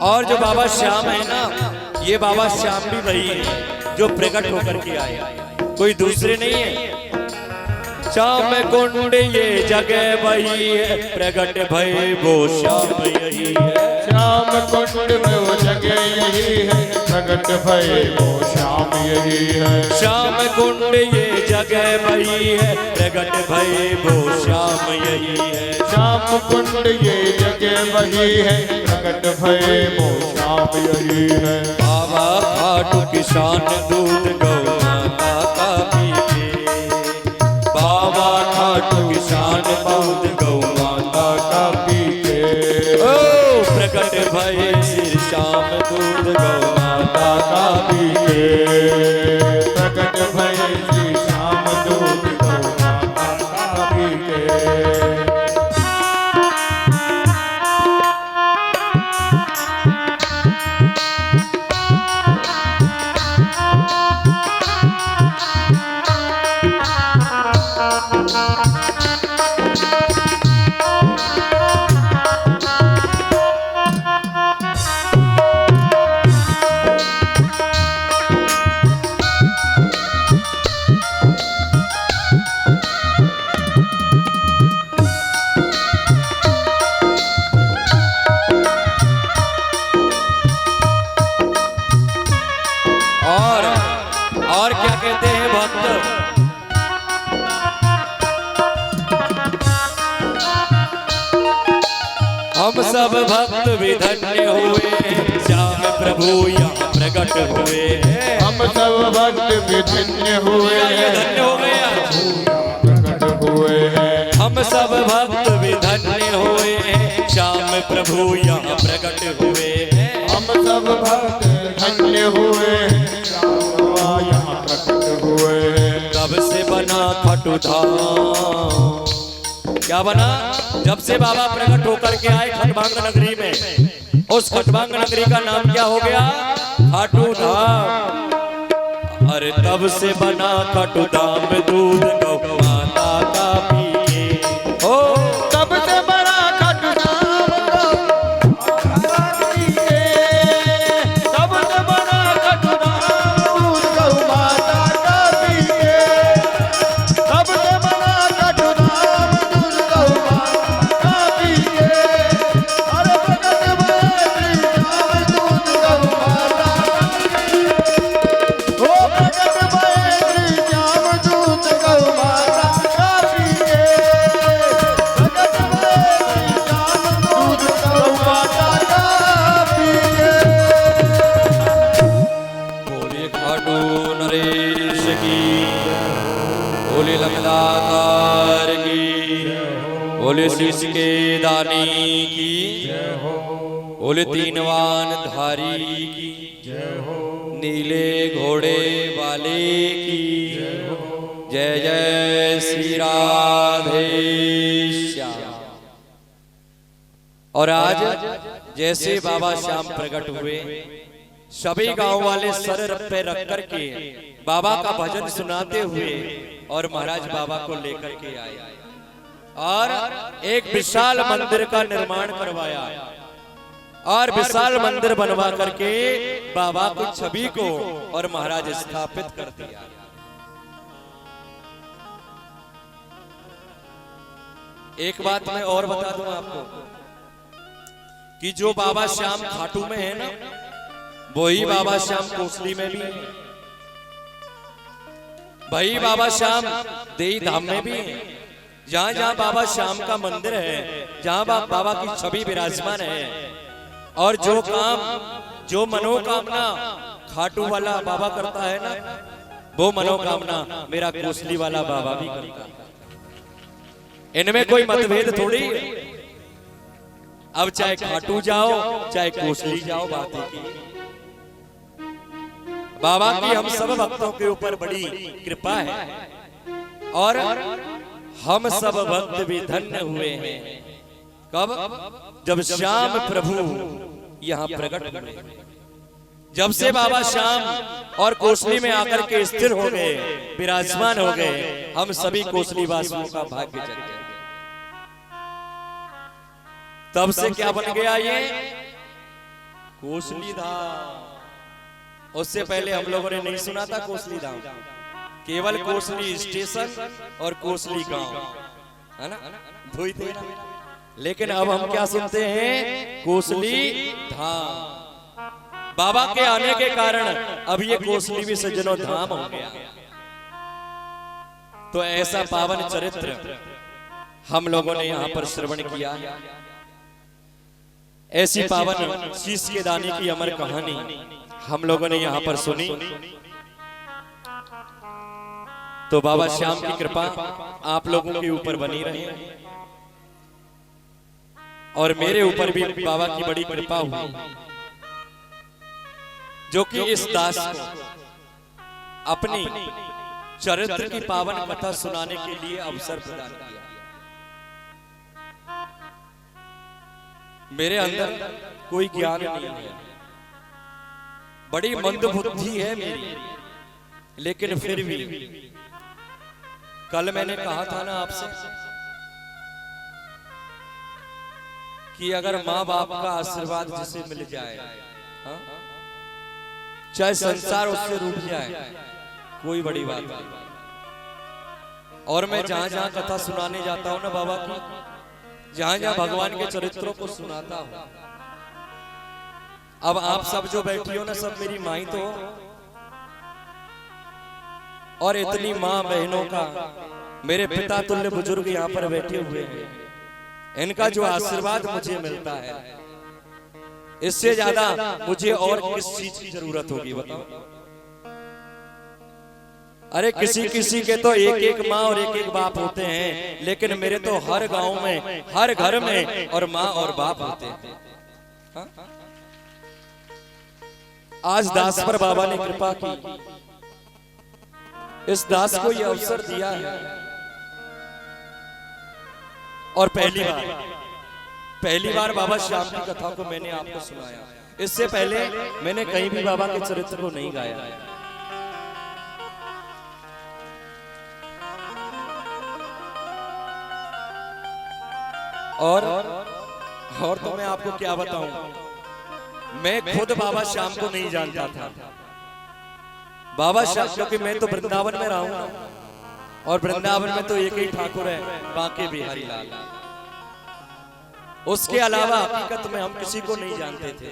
और जो बाबा श्याम है ना, ये बाबा श्याम भी वही है जो प्रकट होकर के आए, कोई दूसरे नहीं है। श्याम कुंड ये जगह वही है, प्रकट भय वो श्याम यही है। श्याम कुंड में वो जगह यही है, प्रगट भये वो श्याम यही है। श्याम कुंड ये जगह वही है, प्रगट भये वो श्याम यही है। श्याम कुंड ये जगह वही है, प्रगट भये वो श्याम यही है। बाबा खाटू किसान दूध गौ माता का पीते, बाबा खाटू किसान दूध गौ माता का पीते। ओ प्रगट भये श्री श्याम दूध गौ माता का पीते, प्रगट भये श्री श्याम दूध गौ माता का पीते। और क्या कहते हैं भक्त, हम सब भक्त विधन्य हुए, श्याम प्रभु यहाँ प्रकट हुए। हम सब भक्त विधन्य हुए, धन्य हो गया, प्रकट हुए हैं। हम सब भक्त विधन्य हुए, श्याम प्रभु यहाँ प्रकट हुए। हम सब भक्त धन्य हुए, यहाँ प्रकट हुए। कब से बना खाटू धाम, क्या बना? जब से बाबा प्रकट होकर के आए खटबांग नगरी में, उस खटबांग नगरी का नाम क्या हो गया? खाटू धाम। अरे तब से बना खाटू धाम दूध गौ माता का पिए। ओ तब से बड़ा खाटू धाम पिए, तब से बड़ा खाटू धाम दूध गौ माता का पिए, तब से बड़ा खाटू धाम दूध गौ माता का पिए। अरे प्रकट भये श्री श्याम दूध गौ माता का पिए, ओ प्रकट भये श्री श्याम दूध गौ माता का पिए, प्रकट भये श्री श्याम दूध गौ माता का पिए। बोले खाटू नरेश की, बोले लंगदाकार की, बोले शीश के दानी की, बोले तीनवान धारी की, नीले घोड़े वाले की, जय जय श्री राधे श्याम। और आज जैसे बाबा श्याम प्रकट हुए, सभी गांव वाले सर पे रख करके बाबा का भजन सुनाते हुए और महाराज बाबा को लेकर के आए और एक विशाल मंदिर का निर्माण करवाया और विशाल मंदिर बनवा करके बाबा की छवि को और महाराज स्थापित कर दिया। एक बात मैं और बता दूं आपको कि जो बाबा श्याम खाटू में है ना, वही बाबा श्याम कोसली में भी है, वही बाबा श्याम देई धाम में भी है। जहां जहां बाबा श्याम का मंदिर है, जहां बाबा की छवि विराजमान है, और जो काम जो मनोकामना खाटू वाला बाबा करता है ना, वो मनोकामना मेरा कोसली वाला बाबा भी करता है। इनमें कोई मतभेद थोड़ी है। अब चाहे खाटू जाओ चाहे कोसली जाओ, बात एक ही। बाबा की हम सब भक्तों के ऊपर बड़ी कृपा है और हम सब भक्त भी धन्य हुए हैं। कब? जब श्याम प्रभु यहाँ प्रकट हुए, जब से बाबा श्याम और कोसली में आकर के स्थिर हो गए, विराजमान हो गए, हम सभी कोसली वासियों का भाग्य जग गया। तब से क्या बन गया ये कोसली धाम। उससे पहले हम लोगों ने नहीं सुना था कोसली धाम, केवल कोसली स्टेशन और कोसली गांव, है ना, दो ही थे। लेकिन अब हम क्या सुनते हैं? कोसली धाम। बाबा के आने के कारण अब ये कोसली भी सज्जनों धाम हो गया। तो ऐसा पावन चरित्र हम लोगों ने यहाँ पर श्रवण किया। ऐसी पावन शीश के दाने की अमर कहानी हम लोगों ने यहाँ पर सुनी। तो बाबा श्याम की कृपा आप लोगों के ऊपर बनी रहे और मेरे ऊपर भी बाबा की बड़ी कृपा हुई, जो कि इस दास को अपनी चरित्र की पावन कथा सुनाने के लिए अवसर प्रदान किया। मेरे अंदर कोई ज्ञान नहीं है, बड़ी मंद बुद्धि है मेरी, लेकिन फिर भी कल मैंने कहा था ना आपसे कि अगर माँ बाप का आशीर्वाद जिसे मिल जाए, हाँ? चाहे संसार उससे रूठ जाए, कोई बड़ी बात नहीं। और मैं जहां जहां कथा सुनाने जाता हूं ना बाबा की, जहां जहां भगवान के चरित्रों को सुनाता हूं, अब आप सब जो बैठी हो ना, सब मेरी माँ ही तो हो। और इतनी माँ बहनों का, मेरे पिता तुल्य बुजुर्ग यहाँ पर बैठे हुए हैं, इनका जो आशीर्वाद मुझे मिलता है, इससे ज्यादा मुझे और किस चीज की जरूरत होगी बताओ। अरे किसी किसी के तो एक एक माँ और एक एक बाप होते हैं, लेकिन मेरे तो हर गांव में, हर घर में और माँ और बाप होते हैं। हा? आज दास पर बाबा ने कृपा की, इस दास को यह अवसर दिया है। और पहली बार बाबा श्याम की कथा को मैंने आपको सुनाया। इससे पहले मैंने कहीं भी बाबा के चरित्र को नहीं गाया। और तो मैं आपको क्या बताऊं, मैं खुद बाबा श्याम को नहीं जानता था। बाबा श्याम, क्योंकि मैं तो वृंदावन में रहा हूं, और वृंदावन में तो एक ही ठाकुर है, बांके बिहारी लाल। उसके अलावा हकीकत में हम किसी को नहीं जानते थे।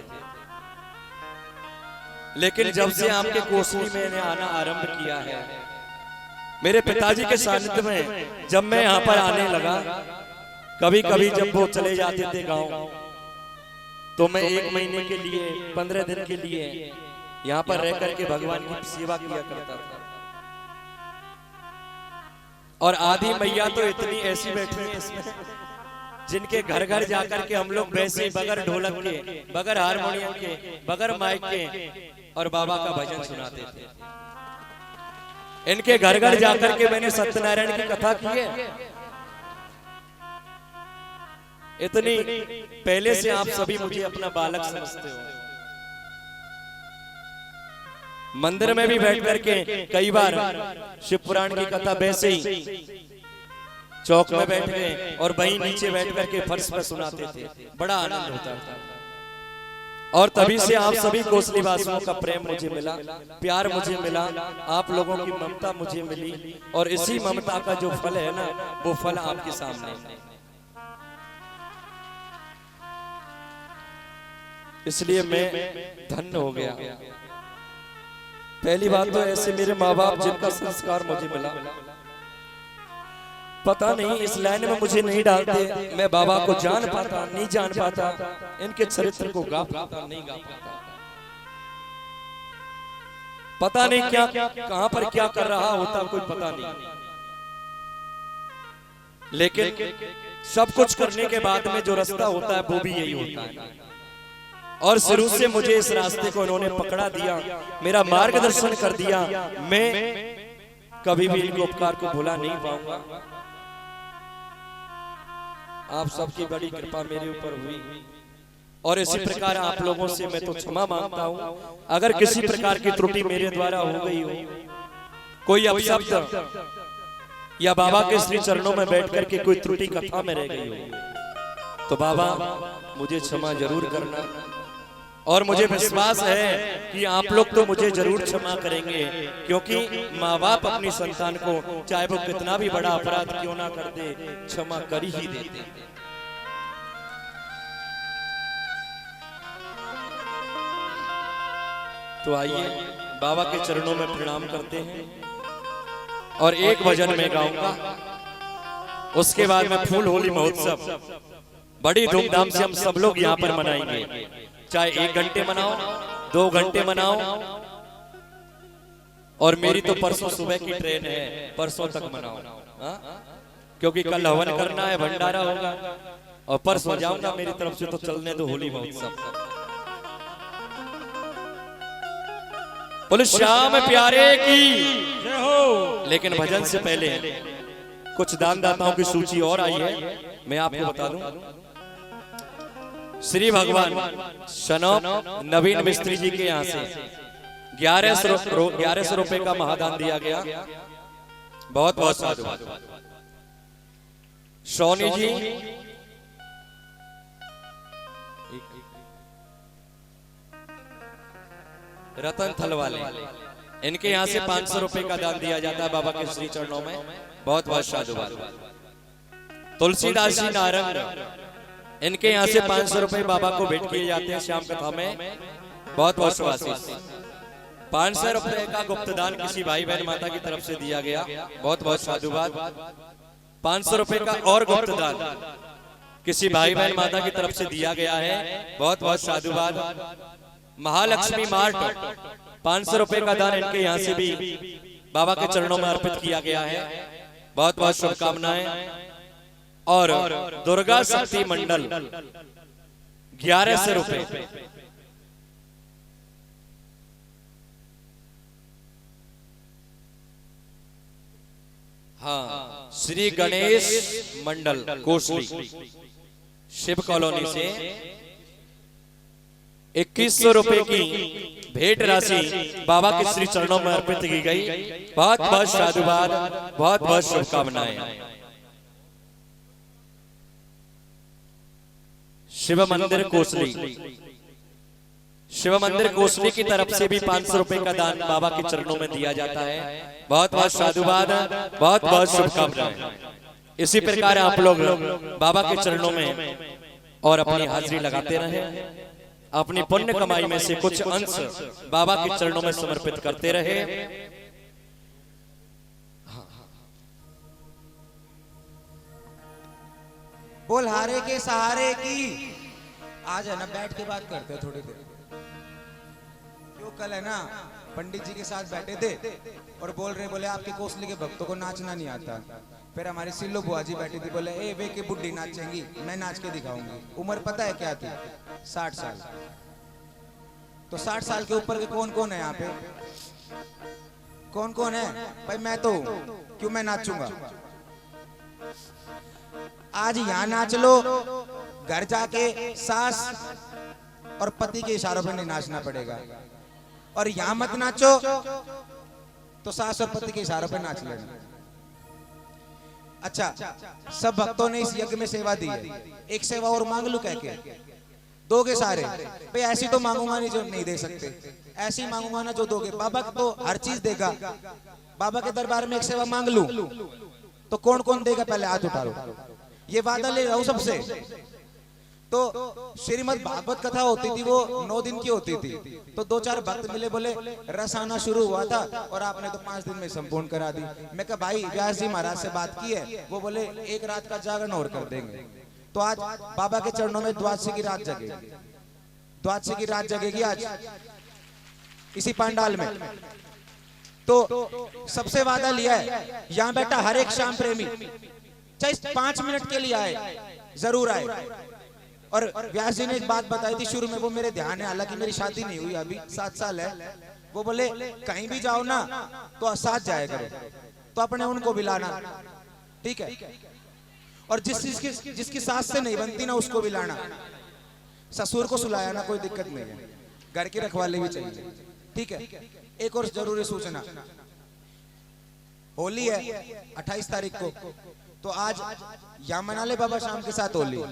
लेकिन जब से आपके कोसली मैंने आना आरंभ किया है, मेरे पिताजी के सानिध्य में जब मैं यहाँ पर आने लगा, कभी कभी जब वो चले जाते थे गांव, तो मैं 1 महीने के लिए, 15 दिन के लिए यहाँ पर रह करके भगवान की सेवा किया करता था। और आदि मैया तो इतनी ऐसी बैठी है इसमें, जिनके घर घर जाकर के हम लोग वैसे बगैर ढोलक के, बगैर हारमोनियम के, बगैर माइक के और बाबा का भजन सुनाते थे। इनके घर घर जाकर के मैंने सत्यनारायण की कथा की है। इतनी पहले से आप सभी मुझे अपना बालक समझते हो। मंदिर में भी बैठ करके कई बार शिव पुराण की कथा वैसे ही चौक में बैठ गए और वहीं नीचे बैठ करके फर्श पर सुनाते थे, बड़ा आनंद होता था। और तभी से आप सभी कोसली वासियों का प्रेम मुझे मिला, प्यार मुझे मिला, आप लोगों की ममता मुझे मिली, और इसी ममता का जो फल है ना, वो फल आपके सामने है। इसलिए मैं धन्य हो गया। पहली बात तो ऐसे मेरे माँ बाप जिनका संस्कार मुझे मिला, पता नहीं इस लाइन में मुझे नहीं डालते, मैं बाबा को जान पाता नहीं जान पाता, इनके चरित्र को गा पाता नहीं गा पाता। पता नहीं क्या कहां पर क्या कर रहा होता, कोई पता नहीं। लेकिन सब कुछ करने के बाद में जो रास्ता होता है वो भी यही होता है। और शुरू से मुझे इस रास्ते को इन्होंने पकड़ा दिया, मेरा मार्गदर्शन कर दिया। मैं कभी भी इनके उपकार को भुला नहीं पाऊंगा। आप सबकी बड़ी कृपा मेरे ऊपर हुई, और इसी प्रकार आप लोगों से मैं तो क्षमा मांगता हूं अगर किसी प्रकार की त्रुटि मेरे द्वारा हो गई हो, कोई अपशब्द या बाबा के श्री चरणों में बैठ करके कोई त्रुटि कथा में रह गई हो, तो बाबा मुझे क्षमा जरूर करना। और मुझे विश्वास है कि आप लोग तो मुझे जरूर क्षमा करेंगे, क्योंकि माँ बाप अपनी संतान को चाहे वो कितना भी बड़ा अपराध क्यों ना कर दे, क्षमा कर ही देते। तो आइए बाबा के चरणों में प्रणाम करते हैं। और एक भजन में गाऊंगा। उसके बाद में फूल होली महोत्सव बड़ी धूमधाम से हम सब लोग यहाँ पर मनाएंगे, चाहे 1 घंटे मनाओ, 2 घंटे मनाओ। और मेरी तो परसों सुबह की ट्रेन है, परसों तक मनाओ, हाँ? क्योंकि कल हवन करना है, भंडारा होगा, और परसों जाऊंगा। मेरी तरफ से तो चलने दो होली महोत्सव। बोले श्याम प्यारे की जय हो। लेकिन भजन से पहले कुछ दानदाताओं की सूची और आई है, मैं आपको बता दूं। श्री भगवान शनौप नवीन मिस्त्री जी के यहाँ से 1100 रुपए का महादान दिया गया। बहुत बहुत साधुवाद। सोनी जी रतन थल वाले, इनके यहाँ से 500 रुपए का दान दिया जाता है बाबा के श्री चरणों में। बहुत बहुत साधुवाद। तुलसीदास जी नारंग, इनके यहाँ से 500 रुपए बाबा को भेंट किए जाते हैं श्याम कथा में। बहुत बहुत सुभाषित। 500 रुपए का गुप्तदान किसी भाई बहन माता की तरफ से दिया गया। बहुत बहुत साधुवाद। 500 रुपए का और गुप्तदान किसी भाई बहन माता की तरफ से दिया गया है। बहुत बहुत साधुवाद। महालक्ष्मी मार्ट 500 रुपए का दान इनके यहाँ से भी बाबा के चरणों में अर्पित किया गया है। बहुत बहुत शुभकामनाएं। और दुर्गा शक्ति मंडल 1100 रुपए। हाँ, श्री गणेश मंडल कोसली शिव कॉलोनी से 2100 रुपए की भेंट राशि बाबा के श्री चरणों में अर्पित की गई। बहुत बहुत साधुवाद, बहुत बहुत शुभकामनाएं। शिव मंदिर कोसली की तरफ से भी 500 रुपए का दान बाबा के चरणों में दिया जाता है। बहुत बहुत साधुवाद, बहुत बहुत शुभकामनाएं। इसी प्रकार आप लोग बाबा के चरणों में और अपनी हाजिरी लगाते रहे, अपनी पुण्य कमाई में से कुछ अंश बाबा के चरणों में समर्पित करते रहे। बोल हारे के सहारे की। आज है ना, बैठ के बात करते हैं थोड़ी देर। क्यों कल है ना, पंडित जी के साथ बैठे थे और बोल रहे, बोले आपके कोसली के भक्तों को नाचना नहीं आता। फिर हमारी सिल्लो बुआ जी बैठी थी, बोले ए वे के बुड्ढी नाचेंगी, मैं नाच के दिखाऊंगी। उम्र पता है क्या थी? 60 साल। तो 60 साल के ऊपर के कौन कौन है यहाँ पे? कौन कौन है भाई? मैं तो क्यों, मैं नाचूंगा। आज यहाँ नाच लो, घर जाके सास और पति के इशारों पे नहीं नाचना पड़ेगा। और यहाँ मत नाचो तो सास और पति के इशारों पे नाच लेना। अच्छा, सब भक्तों ने इस यज्ञ में सेवा दी है, एक सेवा और मांग लूं कह के दोगे सारे? भाई ऐसी तो मांगूंगा नहीं जो नहीं दे सकते, ऐसी मांगूंगा ना जो दोगे। बाबा तो हर चीज देगा। बाबा के दरबार में एक सेवा मांग लूं तो कौन कौन देगा? पहले हाथ उठा लो। ये वादा ले रहा हूं सबसे। तो श्रीमद् भागवत कथा होती थी, वो 9 दिन की होती थी। तो 2-4 भक्त मिले, बोले रस आना शुरू हुआ था और आपने तो 5 दिन में संपूर्ण करा दी। मैं कहा भाई व्यास जी महाराज से बात की है, वो बोले 1 रात का जागरण और कर देंगे। तो आज बाबा के चरणों में द्वादशी की रात जगेगी। द्वादशी की रात जगेगी आज इसी पंडाल में। तो सबसे वादा लिया है, यहाँ बैठा हर एक श्याम प्रेमी चाहे 5 मिनट के लिए आए, जरूर आए। और व्यास जी ने एक बात बताई थी शुरू में, वो मेरे ध्यान है, हालांकि मेरी शादी नहीं हुई अभी, 7 साल है। वो बोले कहीं भी जाओ ना तो साथ जाया करो, तो अपने उनको भी लाना, ठीक है? और जिसकी सास से नहीं बनती ना उसको भी लाना। ससुर को सुलाया ना, कोई दिक्कत नहीं है, घर की रखवाली भी चाहिए, ठीक है? एक और जरूरी सूचना, होली है 28 तारीख को, तो आज यहाँ मना ले बाबा शाम के साथ होली।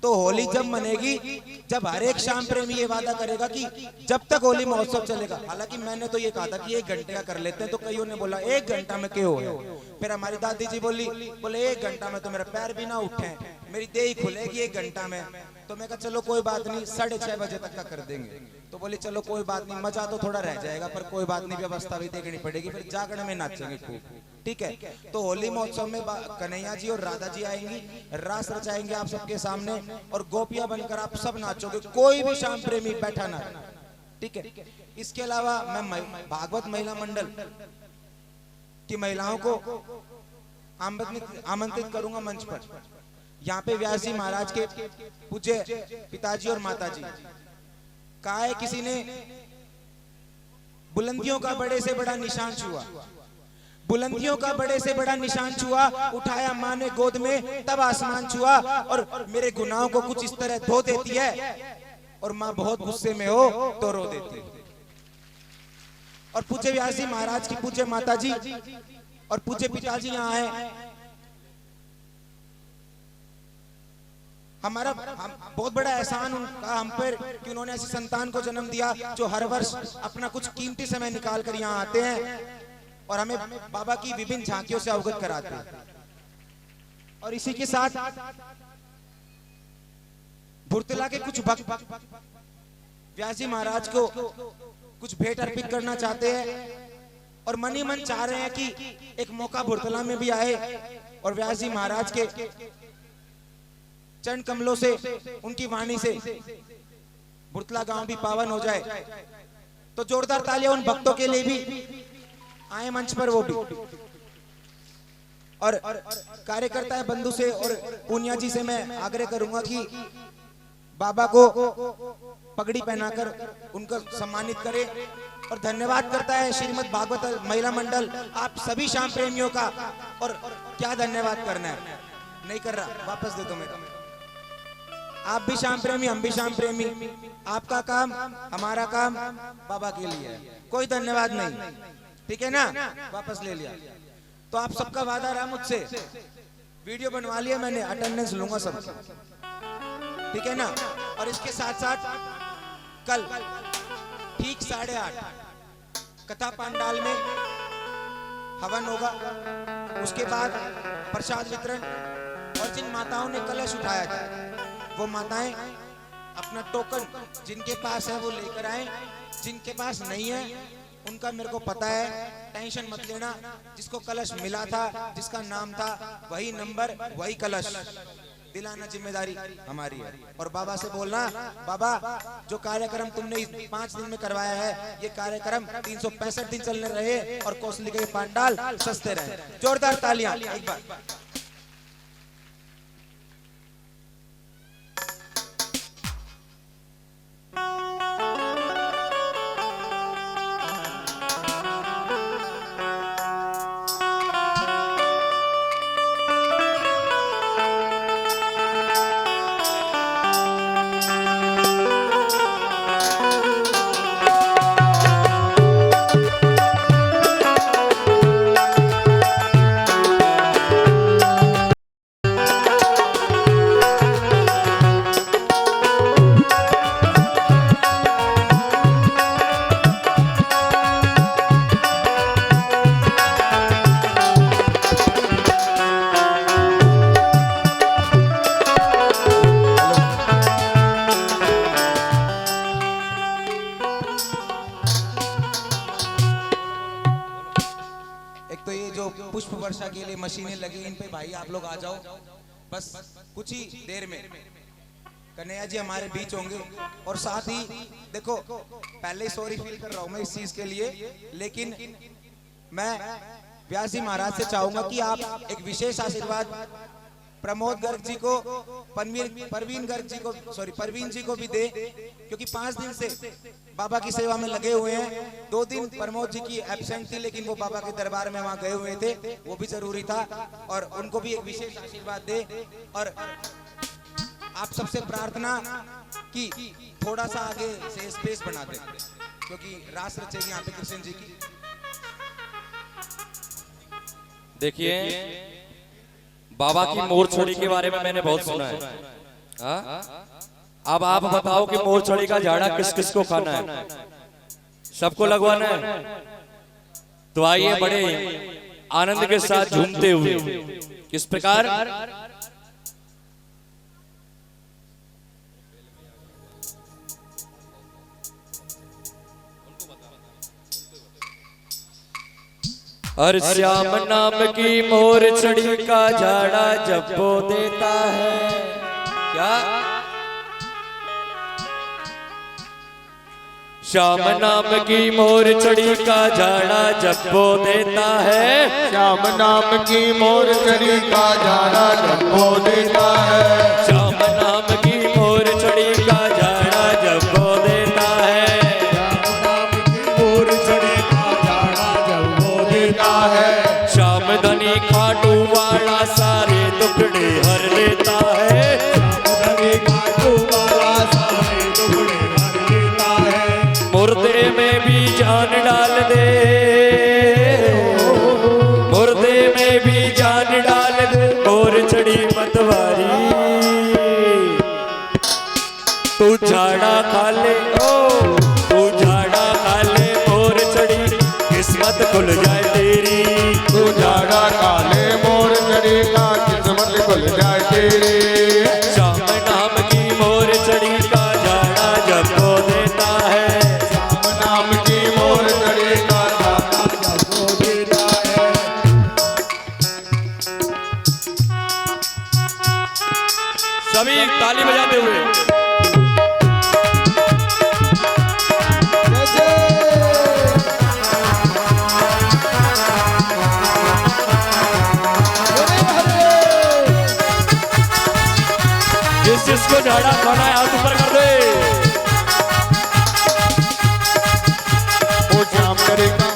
तो होली जब मनेगी जब हर एक शाम प्रेमी ये वादा करेगा कि जब तक होली महोत्सव चलेगा। हालांकि मैंने तो ये कहा था कि 1 घंटे का कर लेते हैं, तो कईयों ने बोला 1 घंटा में क्यों है? फिर हमारी दादी जी बोले 1 घंटा में तो मेरा पैर भी ना उठे, मेरी देह खुलेगी 1 घंटा में। तो मैं कहा चलो कोई बात नहीं, 6:30 बजे तक का कर देंगे। तो बोले चलो कोई बात नहीं, मजा तो थोड़ा रह जाएगा पर कोई बात नहीं, व्यवस्था भी देखनी पड़ेगी, फिर जागरण में नाचेंगे खूब। ठीक है, तो होली महोत्सव में कन्हैया जी और राधा जी आएंगी, रास रचाएंगे आप सबके सामने और गोपियां बनकर आप सब नाचोगे, कोई भी श्याम प्रेमी बैठा ना रहे। ठीक है, इसके अलावा मैं भागवत महिला मंडल की महिलाओं को आमंत्रित करूंगा मंच पर। यहाँ पे व्यास जी महाराज के पूज्य पिताजी और माताजी, कहा है किसी ने बुलंदियों का बड़े से बड़ा निशान छुआ, बुलंदियों का बड़े से बड़ा निशान छुआ, उठाया माँ ने गोद में तब आसमान छुआ, और मेरे गुनाहों को कुछ इस तरह धो देती है, और माँ बहुत गुस्से में हो तो रो देती है। और पूज्य व्यास जी महाराज की पूज्य माताजी और पूज्य पिताजी यहाँ है। हमारा बहुत बड़ा एहसान उनका हम पर कि उन्होंने ऐसी संतान को जन्म दिया जो हर वर्ष अपना कुछ कीमती समय निकाल कर यहाँ आते हैं और हमें बाबा की विभिन्न झांकियों से अवगत कराते हैं। और इसी के साथ भुरतला के कुछ भक्त व्यास जी महाराज को कुछ भेंट अर्पित करना चाहते हैं और मन ही मन चाह रहे हैं कि एक मौका भुरतला में भी आए और व्यास जी महाराज के चरण कमलों से, उनकी वाणी से भुरतला गांव भी पावन हो जाए। तो जोरदार तालियां उन भक्तों के लिए भी, आए मंच पर वो भी। और कार्यकर्ता है बंधु से और पूनिया जी से मैं आग्रह करूंगा कि बाबा को पगड़ी पहनाकर उनको सम्मानित करें। और धन्यवाद करता है श्रीमद् भागवत महिला मंडल आप सभी श्याम प्रेमियों का। और क्या धन्यवाद करना है, नहीं कर रहा, वापस दे दो मेरा। आप भी श्याम प्रेमी, हम भी श्याम प्रेमी, आपका काम हमारा काम बाबा के लिए है, कोई धन्यवाद नहीं। ठीक है ना, वापस ले लिया। तो आप सबका वादा रहा मुझसे, वीडियो बनवा लिया मैंने, अटेंडेंस लूंगा सबका, ठीक है ना। और इसके साथ साथ कल ठीक 8:30 कथा पंडाल में हवन होगा, उसके बाद प्रसाद वितरण। और जिन माताओं ने कलश उठाया था वो माताएं अपना टोकन जिनके पास है वो लेकर आए, जिनके पास नहीं है उनका मेरे को पता है, टेंशन मत लेना। जिसको कलश मिला था, जिसका नाम था, वही नंबर वही कलश दिलाना जिम्मेदारी हमारी है। और बाबा से बोलना, बाबा जो कार्यक्रम तुमने इस 5 दिन में करवाया है, ये कार्यक्रम 365 दिन चलने रहे और कौशली के पंडाल सस्ते रहे। जोरदार तालियां एक बार। पुष्प वर्षा के लिए मशीनें लगी, इन पे भाई आप लोग आ जाओ, बस कुछ ही देर में कन्हैया जी हमारे बीच होंगे। और साथ ही देखो, पहले ही सॉरी फील कर रहा हूं मैं इस चीज के लिए, लेकिन मैं व्यास जी महाराज से चाहूंगा कि आप एक विशेष आशीर्वाद प्रमोद गर्ग जी को, परवीन गर्ग जी को, सॉरी परवीन जी को भी दे, क्योंकि 5 दिन से बाबा की सेवा में लगे हुए हैं। 2 दिन प्रमोद जी की एब्सेंट थी, लेकिन वो बाबा के दरबार में वहां गए हुए थे, वो भी जरूरी था। और उनको भी एक विशेष आशीर्वाद दे। और आप सबसे प्रार्थना कि थोड़ा सा आगे से स्पेस बना दे, क्योंकि रास रचेगी यहाँ पे कृष्ण जी की। देखिए, बाबा की मोरछड़ी के बारे में मैंने बहुत सुना है। अब आप बताओ कि मोरछड़ी का झाड़ा किस किस को खाना है? सबको लगवाना है? तो आइए बड़े आनंद के साथ झूमते हुए किस प्रकार और श्याम नाम की मोर छड़ी का झाड़ा जब वो देता है क्या। श्याम नाम की मोर छड़ी का झाड़ा जब वो देता है। श्याम नाम की मोर छड़ी का झाड़ा जब वो देता है। श्याम नाम की मोर छड़ी का झाड़ा जब वो देता है। श्याम नाम की मोर छड़ी का झाड़ा जब वो देता है। श्याम धनी खाटू वाला सारे टुकड़े हर लेता है। धनी खाटू वाला सारे टुकड़े हर लेता है। मुर्दे में भी जान डाल दे, मुर्दे में भी जान डाल दे मोर छड़ी मतवारी। तू झाड़ा खा ले ओ, तू झाड़ा खा ले मोर छड़ी किस्मत खुल जाए तेरी। तू झाड़ा काले मोर छड़ी का किस्मत खुल जाए तेरी। श्याम नाम की मोर छड़ी का झाड़ा जब वो देता है। श्याम नाम की मोर छड़ी का झाड़ा जब वो देता है। सभी ताली बजाते हुए जिसको झाड़ा खाना है हाथ ऊपर कर दे। वो श्याम करेगा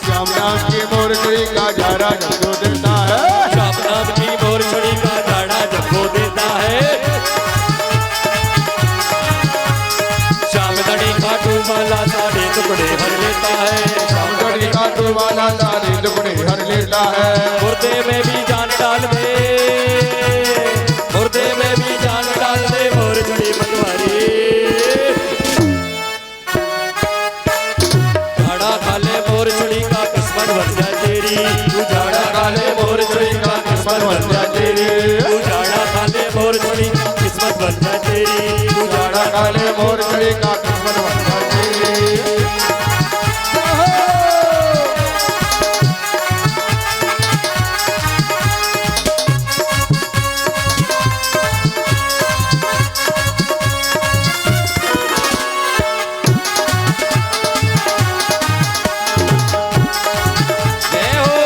श्याम नाम की मोर छड़ी का झाड़ा जब वो देता है। श्याम नाम की मोर छड़ी का झाड़ा जब वो देता है। श्याम धनी खाटू वाला सारे टुकड़े हर लेता है। श्याम छड़ी का तू वाला सारे टुकड़े हर लेता है। मुर्दे में भी जान डाल दे, मुर्दे में भी जान डाल दे मोर छड़ी मतवारी। झाड़ा खा ले मोर छड़ी का किस्मत बन जाए तेरी। तू झाड़ा खा ले मोर छड़ी का किस्मत बन जाए तेरी। तू झाड़ा खा ले मोर छड़ी का किस्मत बन जाए तेरी। तू झाड़ा खा ले मोर छड़ी का किस्मत बन जाए तेरी। जय हो।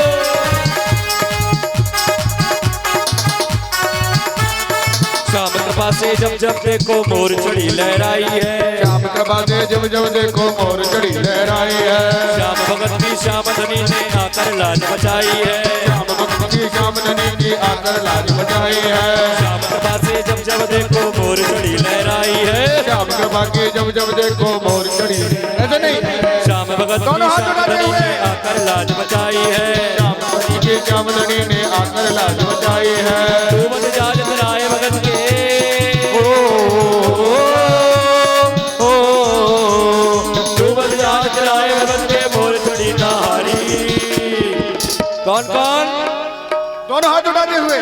श्याम कृपा से जब जब देखो मोर छड़ी लहराई है। श्याम कृपा से जब जब देखो मोर छड़ी लहराई है। श्याम भगत की श्याम धनी ने आकर लाज बचाई है। श्याम भक्त की श्याम धनी की आकर लाज बचाई है। श्याम कृपा से जब जब देखो मोर छड़ी लहराई है। श्याम कृपा की जब जब देखो मोर छड़ी ऐसे नहीं। श्याम भगत की दोनों हाथ श्याम उठाते धनी हुए। ने आकर लाज बचाई है। श्याम धनी की श्याम धनी ने आकर लाज बचाई है। तू मत जाल राय भगत के तू मत जाल राय भगत के मोर छड़ी ना हारी। कौन कौन दोनों हाथ उठाते हुए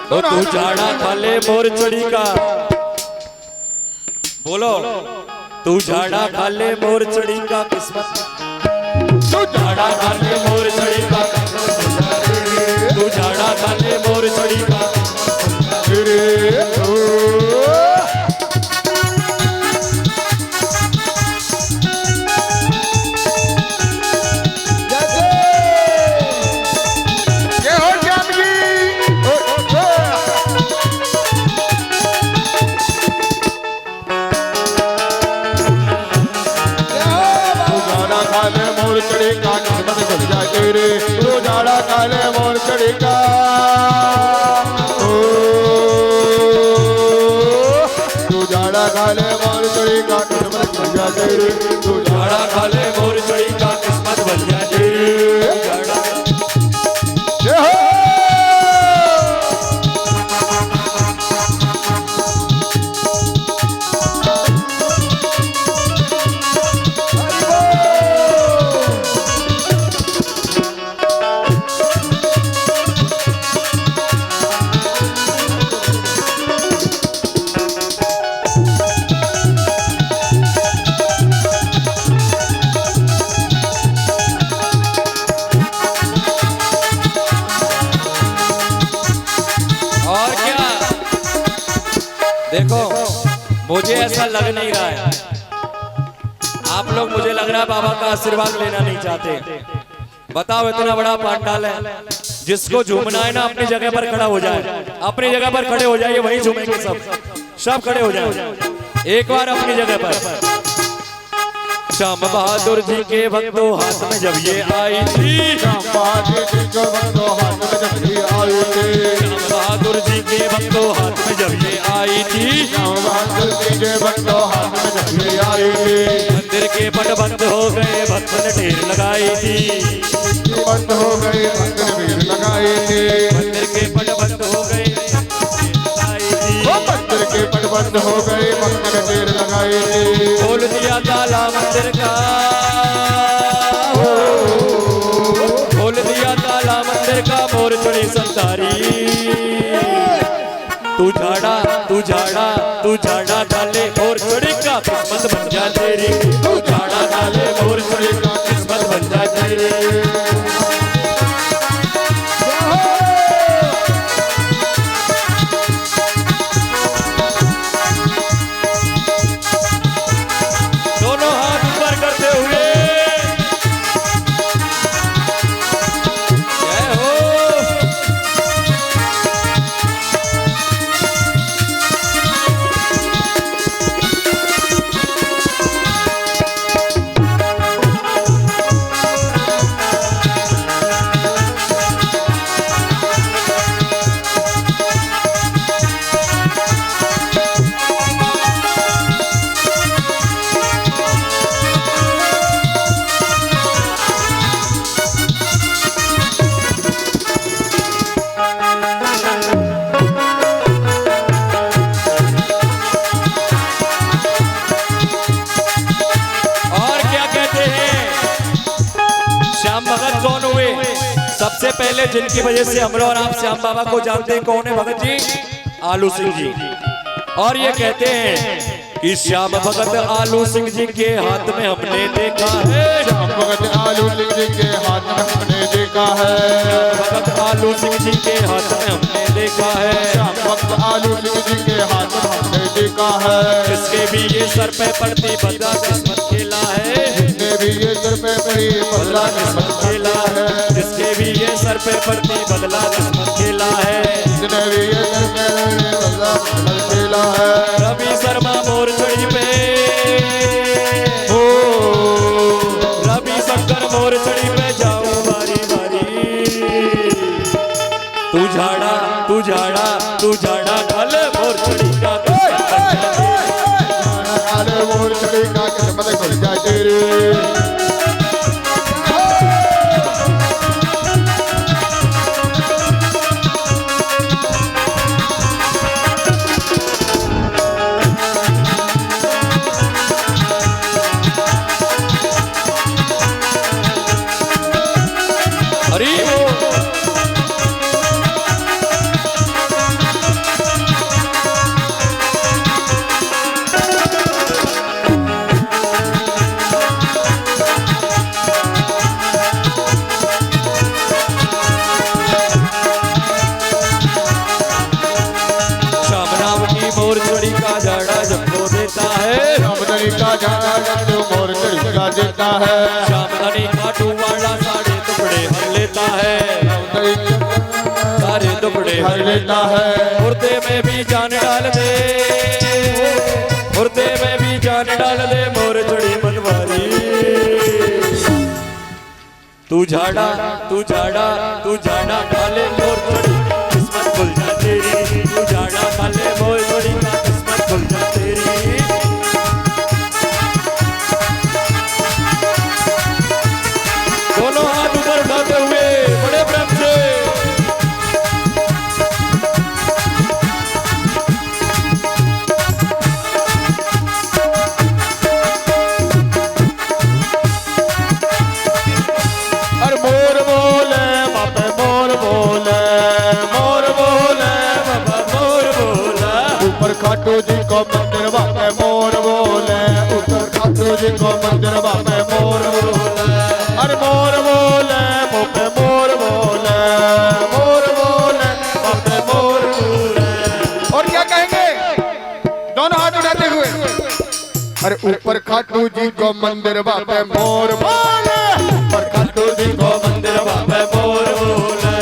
तो तू झाड़ा खा ले मोर छड़ी का। बोलो तू झाड़ा खा ले मोर छड़ी का किस्मत। तू झाड़ा खा ले मोर छड़ी का। तू झाड़ा खा ले मोर छड़ी का। जय हो श्याम जी। तू झाड़ा खा ले मोर छड़ी का किस्मत खुल जाए तेरे। तू झाड़ा खा ले मोर छड़ी का। तू झाड़ा खा ले मोर छड़ी का किस्मत खुल जाए तेरे। तू झाड़ा खा ले मोर छड़ी का किस्मत बन जाए तेरी। झाड़ा जय हो। देखो मुझे ऐसा लग नहीं रहा है, आप लोग मुझे लग रहा है बाबा का आशीर्वाद लेना नहीं चाहते। बताओ इतना बड़ा पंडाल है, जिसको झूमना है ना अपनी जगह पर खड़ा हो जाए, अपनी जगह पर खड़े हो जाइए, वहीं झूमेंगे सब खड़े हो जाए एक बार अपनी जगह पर। श्याम बहादुर जी के भक्तों हाथ में जब ये आई थी, श्याम बहादुर जी के भक्तों हाथ में जब ये आई थी, श्याम बहादुर जी के भक्तों हाथ में जब ये आई थी, श्याम बहादुर जी के भक्तों हाथ में जब ये आई थी, मंदिर के पट बंद हो गए, भक्त ने ढेर लगाई थी, बंद हो गए भक्त ने भीड़ लगाई थी, मंदिर के पट बंद हो गए, मंदिर के पट बंद हो गए, भक्त ने भीड़ लगाई थी, खोल दिया ताला मंदिर का, खोल दिया ताला मंदिर का, मोर चढ़ी संतारी। तू झाड़ा तू झाड़ा तू झाड़ा डाले मोर चढ़ी का, किस्मत बन जा तेरी, तू झाड़ा डाले मोर चढ़ी का, किस्मत बन जा तेरी। दोनों हाथ ऊपर करते हुए जय हो। सबसे पहले जिनकी वजह से हम लोग और आप श्याम बाबा को जानते हैं, कौन है भगत जी? आलू सिंह जी। और ये कहते हैं कि श्याम भगत आलू सिंह जी के हाथ में हमने देखा है, श्याम भगत आलू सिंह जी के हाथ में हमने देखा है, श्याम भगत आलू सिंह जी के हाथ में हमने देखा है, श्याम भगत आलू सिंह जी के हाथ में हमने देखा है, जिसके भी ये सर पे पड़ती बदला किस्मत खेला है, जिसने भी ये सर पे पड़ी बदला किस्मत खेला है, जिसके भी ये सर पे पड़ती बदला किस्मत खेला है, जिसने भी ये सर पे पड़ी बदला किस्मत खेला है। रवि शर्मा मोर चढ़ी पे, हो रवि शंकर मोर चढ़ी पे जाऊं बारी बारी। तू झाड़ा तू झाड़ा तू झाड़ा डाल मोर चढ़ी का, आले मोर चढ़ी का किस्मत खुल जाए तेरी। देता है श्यामधनी खाटू वाला सारे टुकड़े हर लेता है, सारे टुकड़े हर लेता है, मुर्दे में भी जान डाल दे, मुर्दे में भी जान डाल दे मोर चढ़ी मनवारी। तू झाड़ा तू झाड़ा तू झाड़ा डाले मोर चढ़ी किस्मत खुल जा तेरी, तू झाड़ा डाले मोर चढ़ी का किस्मत खुल जा तेरी। दोनों हाथ ऊपर उठाते हुए बड़े प्रेम से अरे मोर बोले बापे मोर बोले, मोर बोले बाबा मोर बोले, ऊपर खाटू जी को मंदिर बापे मोर बोले, ऊपर खाटू जी को मंदिर बापे मोर बोले, अरे मोर बोले बापे मोर बोले, मोर बोले बापे मोर बोले। और क्या कहेंगे? खाटू जी को मंदिर बाबे मोर बोले, पर खाटू जी को मंदिर बाबे मोर बोले।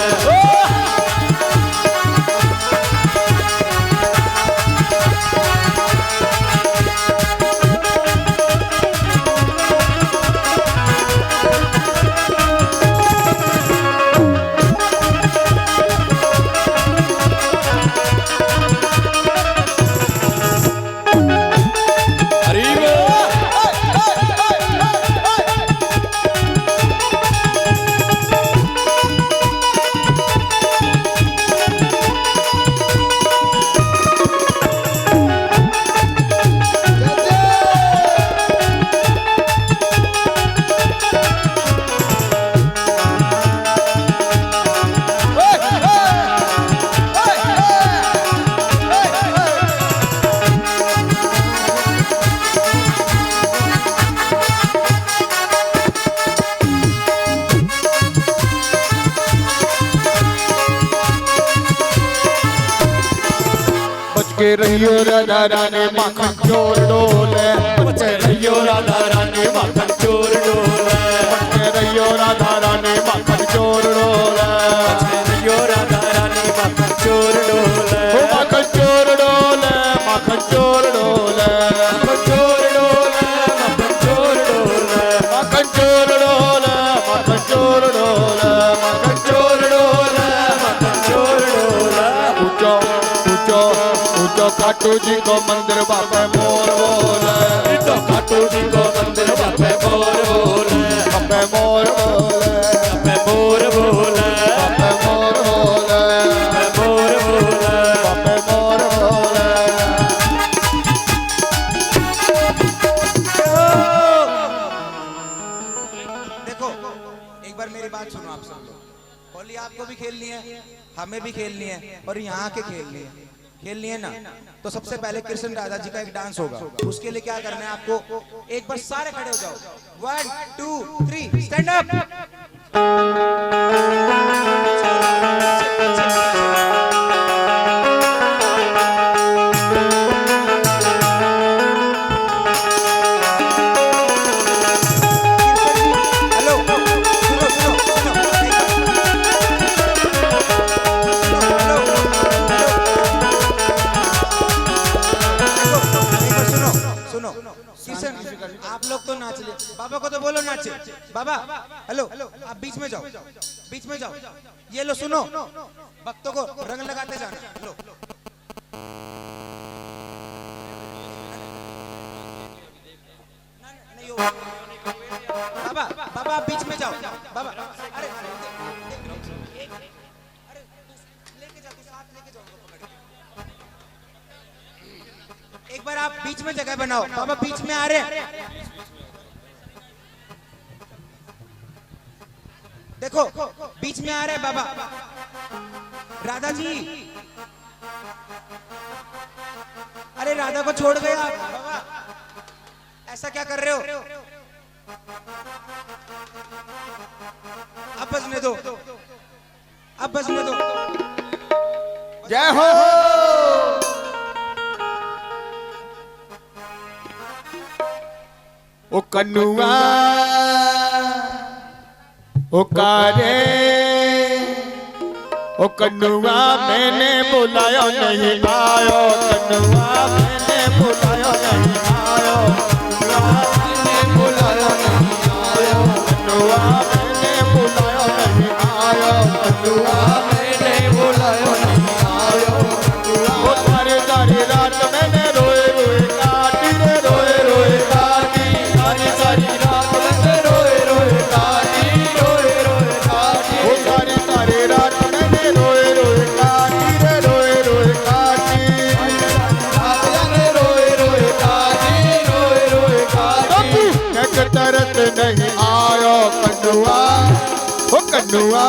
के रहियो राधा रानी माखन चोर डोले, बचे रहियो राधा रानी माखन चोर डोले, बचे रहियो राधा रानी माखन चोर डोले, बचे रहियो राधा रानी माखन चोर डोले, ओ माखन चोर डोले, माखन चोर डोले, माखन चोर डोले, माखन चोर डोले, माखन चोर डोले, माखन चोर डोले, माखन चोर डोले, माखन चोर डोले। ऊंचो ऊंचो ऊंचो खाटू जी को मंदिर बापे मोर बोले, तो खाटू जी को मंदिर बापे मोर बोले, बापे मोर बोले, बापे मोर बोले, बापे मोर बोले, बापे मोर बोले, बापे मोर बोले। देखो एक बार मेरी बात सुनो आप सब लोग, होली आपको भी खेलनी है, हमें भी खेलनी है, और यहाँ के खेलनी है ना। तो सबसे पहले कृष्ण राधा जी का एक डांस होगा, उसके लिए क्या करना है आपको, एक बार सारे खड़े हो जाओ, 1 2 3 स्टैंड अप। आप लोग तो नाच ले, बाबा को तो बोलो नाचे। बाबा हेलो, आप बीच में जाओ, बीच में जाओ। ये लो सुनो, भक्तों को रंग लगाते जाना। लो बाबा, बाबा आप बीच में जाओ। बाबा अरे लेके जाओ, साथ लेके जाओ। एक बार आप बीच में जगह बनाओ, बाबा बीच में आ रहे हैं। देखो बीच में आ रहे हैं बाबा। राधा जी, अरे राधा को छोड़ गए आप बाबा, ऐसा क्या कर रहे हो? अब बजने दो, अब बजने दो। जय हो। ओ कन्नुआ ओ कारे, ओ कन्नुआ मैंने बुलाया नहीं आयो, कन्नुआ मैंने बुलाया नहीं आयो, मैंने बुलाया नहीं आयो, कन्नुआ मैंने बुलाया नहीं आयो, कन्नुआ मैंने बुलाया नहीं आयो। ओ सारी सारी रात मैंने रोए रोए काटी रे, रोए रोए काटी, सारी सारी रात मैंने रोए रोए काटी, रोए रोए काटी। ओ सारी सारी रात मैंने रोए रोए काटी रे, रोए रोए काटी, रात मैंने रोए रोए काटी, रोए रोए काटी। एक तरत नहीं आयो कन्नुआ, ओ कन्नुआ,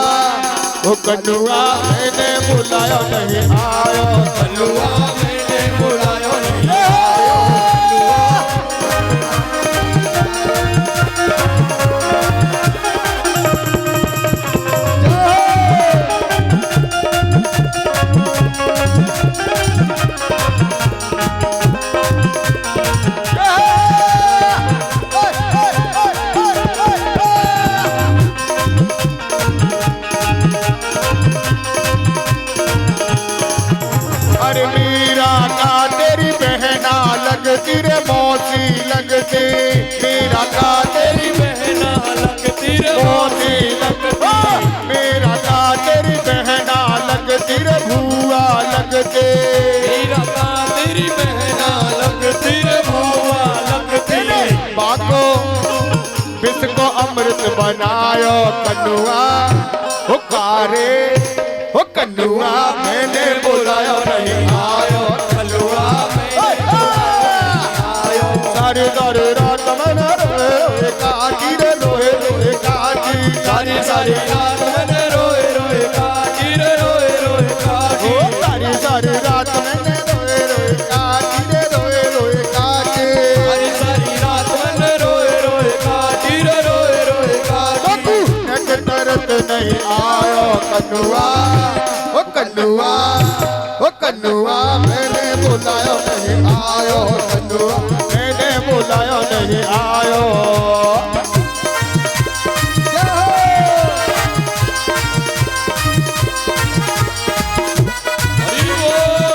ओ कन्नुआ मैंने बुलाया नहीं आयो, कन्नुआ मैंने बुलाया नहीं आयो। लगती रे मौसी लगती, मेरा का तेरी बहना लगती रे मौसी लगती, मेरा का तेरी बहना लगती रे भूआ लगती, मेरा का तेरी बहना लगती रे भूआ लगती रे। बाको विष को अमृत बनायो कन्नुआ, हो कारे हो कन्नुआ मैंने बुलाया नहीं आयो कन्नुआ सारी सारी रात मैंने रोए रोए काटी रे रोए रोए काटी, सारी सारी रात मैंने रोए रोए काटी रे रोए रोए काटी, ओ सारी सारी रात मैंने रोए रोए काटी रे रोए रोए काटी, सारी सारी रात मैंने रोए रोए काटी रे रोए रोए काटी। नक तरत नहीं आयो कन्नुआ, ओ कन्नुआ, ओ कन्नुआ मैंने बुलाया नहीं आयो कन्नुआ, मैंने बुलाया नहीं आयो। हरि बोल।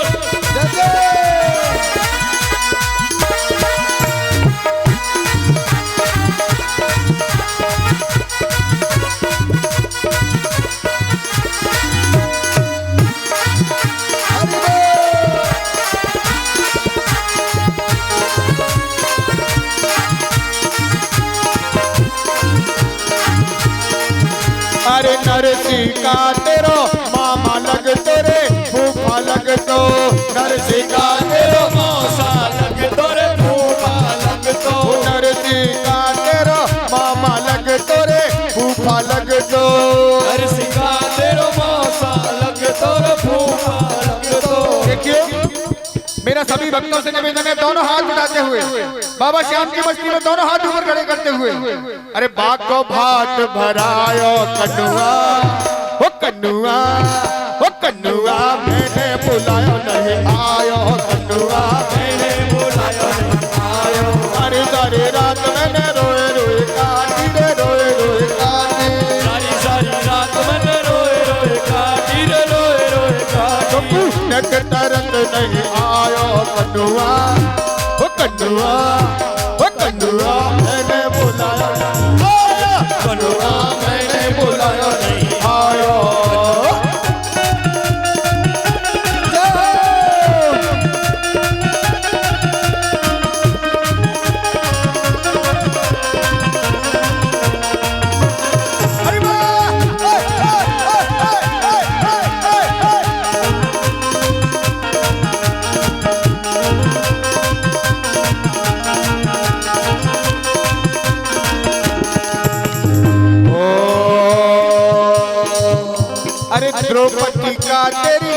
अरे नरसी का तेरो मामा लगतो रे फूफा लगतो, नरसी का तेरो मौसा लगतो रे फूफा लगतो, नरसी का तेरो मामा लगतो रे फूफा लगतो, नरसी का तेरो मौसा लगतो रे फूफा लगतो। देखिए मेरा सभी भक्तों से निवेदन है, दोनों हाथ उठाते हुए बाबा श्याम की मस्ती में दोनों हाथ ऊपर खड़े करते हुए, अरे बाग को भाट भरायो कन्नुआ, ओ कन्नुआ, ओ कन्नुआ मैंने बुलायो नहीं आयो कन्नुआ, मैंने बुलाया नहीं आयो, सारी सारी रात मैंने रोए रोए काटी रे रोए रोए काटी, सारी सारी रात मैंने रोए रोए काटी रे रोए रोए काटी। नक तरत नहीं आयो कन्नुआ, ओ कन्नुआ, ओ कन्नुआ मैंने बुलाया नहीं आयो, कन्नुआ मैंने बुलाया नहीं आयो। अरे द्रौपदी का तेरी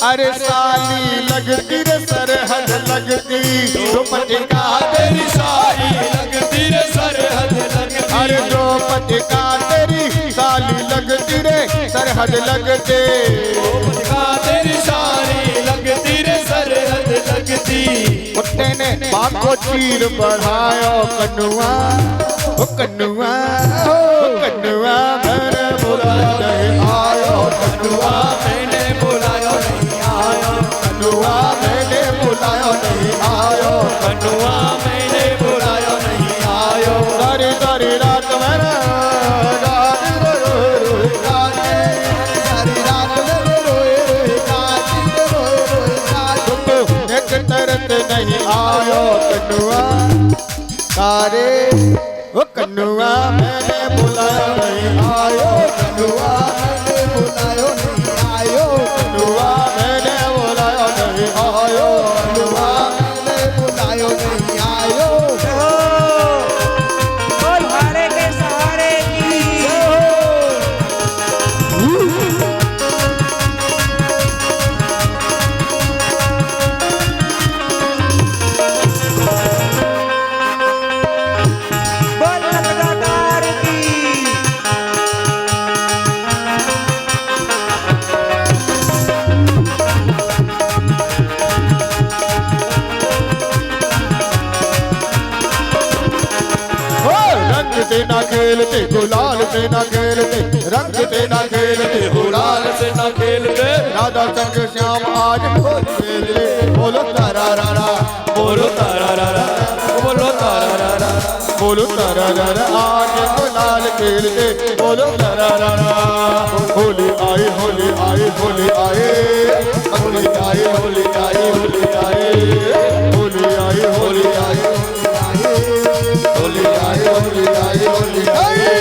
अरे साली लगती रे सरहद लगती, द्रौपदी का तेरी साली लगती रे सरहद लगती, अरे द्रौपदी का तेरी साली लगती रे सरहद लगती, का तेरी सारी लगती रे सरहद लगती। कुत्ते ने बाप को चीर बढ़ायो कन्नुआ, ओ कन्नुआ, ओ कन्नुआ मैंने बुलाया नहीं आयो कन्नुआ, मैंने बुलाया नहीं आयो, कन्नुआ मैंने बुलाया नहीं आयो, कन्नुआ मैंने बुलाया नहीं आयो, सारी सारी रात मैंने गाती रे रोए रोए गाती, सारी रात मैंने रोए रोए गाती रे रोए रोए गाती, तुमको एक तरत नहीं आयो कन्नुआ, सारे ओ कन्नुआ मैंने बुलाया नहीं आयो कन्नुआ, मैंने बुलाया नहीं आयो कन्नुआ, मैंने बुलाया नहीं आयो कन्नुआ, मैंने बुलाया नहीं आयो। बोल भाड़े के सहारे की। बोल लगातार की। रंग से ना खेलते गुलाल से ना खेलते, रंग से ना खेलते गुलाल लाल से न खेलते, राधा संग श्याम आज बोल खेलते, बोलो तारा रा रा, बोलो बोलो तररर आज गुलाल खेलते बोलो तररर होली आई होली आई होली आए होली आई होली आई होली आए होली आई होली आई होली आई होली आई होली आई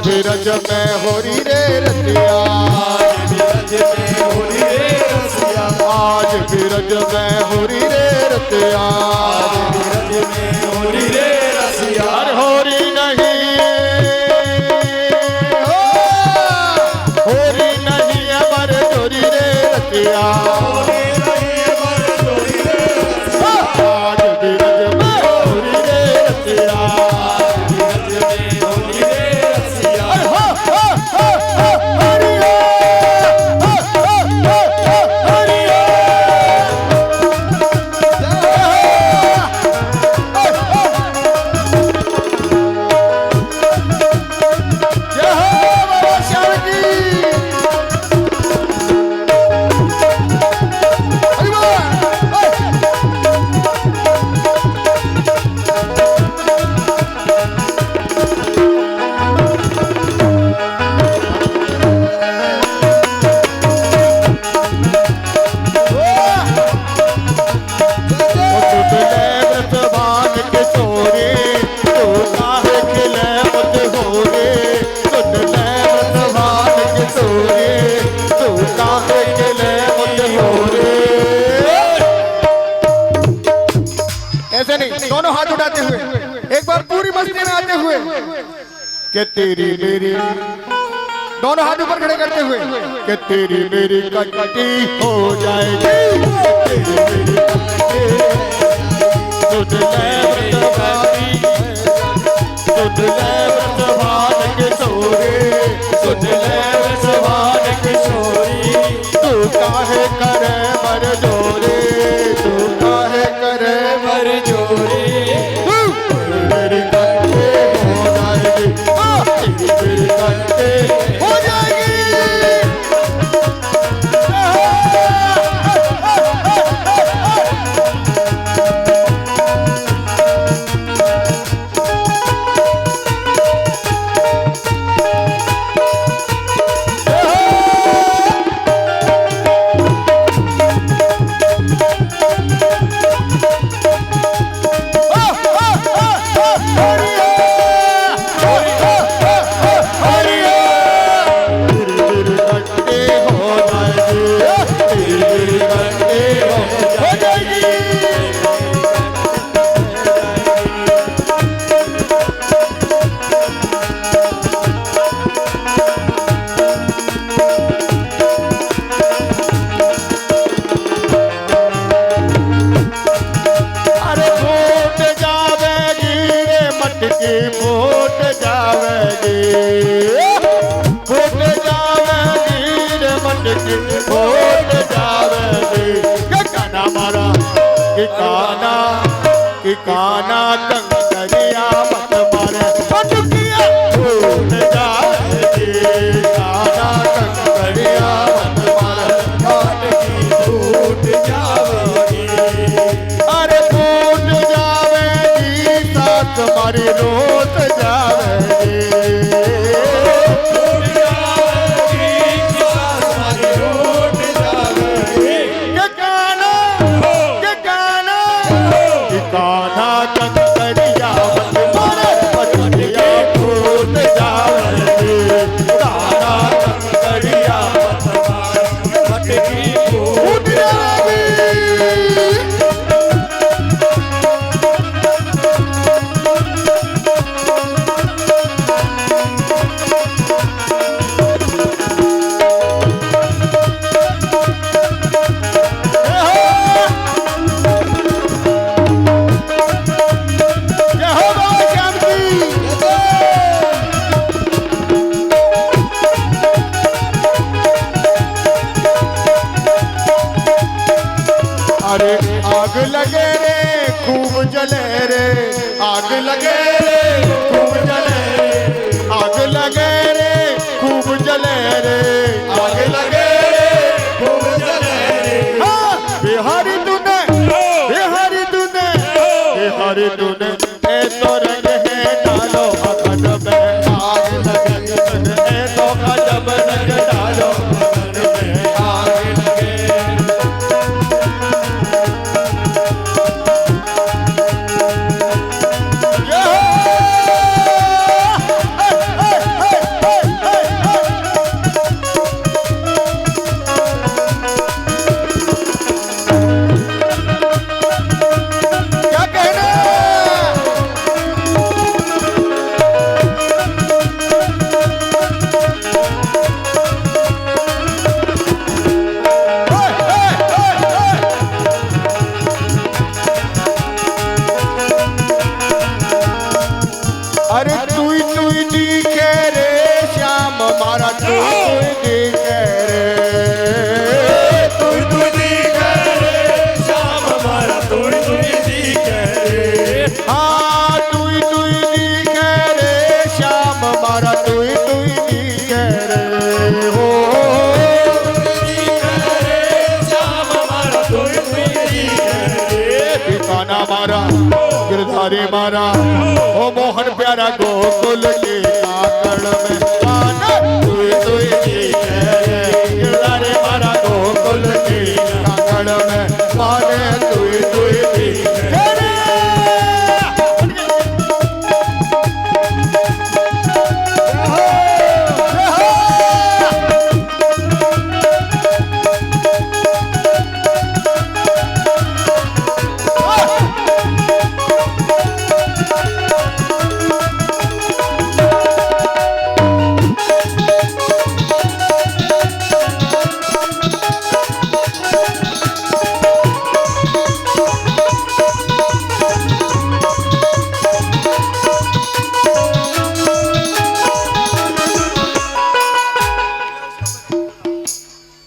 बिरज में होरी रे रतिया बिरज में होरी रे रतिया आज बिरज में होरी रे रतिया बिरज में होरी रे रतिया होरी नहीं होरी नहीं अमर जोरी रे रतिया होरी नहीं अमर जोरी रे रतिया आज बिरज में होरी रे रतिया बिरज में होरी रे ऐसे नहीं, दोनों हाथ उठाते हुए एक बार पूरी मस्ती में आते हुए कि तेरी मेरी दोनों हाथ ऊपर खड़े करते हुए कि तेरी मेरी कटी हो जाएगी तेरी मेरी तुझ के सोरे तू काहे करे मर जोरे तू काहे करे मर जोरे मेरी करते हो जाएगी मेरी करते हो जाएगी फूट जावेगी रे मटकी फूट जावेगी क्या गाना मारा कि काना कंकरिया मत मारे पटुकिया टूट जाएगी काना कंकरिया मत मारे पटकी टूट जाएगी अरे टूट जाएगी साथ तुम्हारी रोत जाएगी काना कंकरिया मत मारे पटकिया टूट जाएगी काना कंकरिया मत मारे पटकी टूट जाएगी अरे आग लगे रे खूब जले रे आग लगे रे खूब जले रे आग लगे रे खूब जले रे आग लगे रे खूब जले रे हाँ बिहारी तूने ए तो रंग है डालो अखंड में आग लगे ए तो गजब रंग डालो अखंड में आग लगे अरे तुई दिखे रे श्याम मारा तुई दिखे रे तुई दिखे रे श्याम मारा तुई दिखे रे हाँ तुई दिखे रे श्याम मारा तुई दिखे रे हो श्याम मारा तुई दिखे रे काना मारा गिरधारी मारा ओ मोहन प्यारा गोकुल के आकड़ में काना तुई गिरधारी मारा गोकुल के आकड़ में माने तुई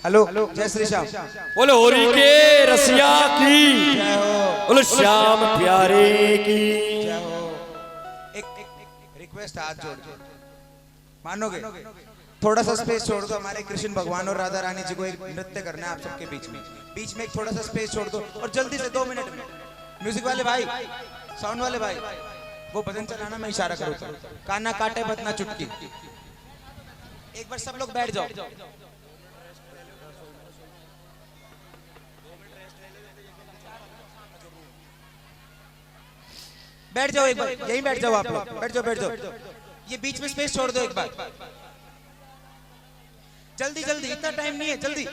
हेलो जय श्री श्याम बोलो होरी के रसिया की बोलो श्याम प्यारे की एक रिक्वेस्ट हाथ जोड़ के मानोगे थोड़ा सा स्पेस छोड़ दो हमारे कृष्ण भगवान और राधा रानी जी को एक नृत्य करना है आप सबके बीच में एक थोड़ा सा स्पेस छोड़ दो और जल्दी से 2 मिनट में म्यूजिक वाले भाई साउंड वाले भाई वो भजन चलाना मैं इशारा करूँ काना काटे बतना चुटकी एक बार सब लोग बैठ जाओ बैठ जाओ एक बार यहीं बैठ जाओ आप लोग बैठ जाओ ये बीच में स्पेस छोड़ दो एक बार जल्दी इतना टाइम नहीं है जल्दी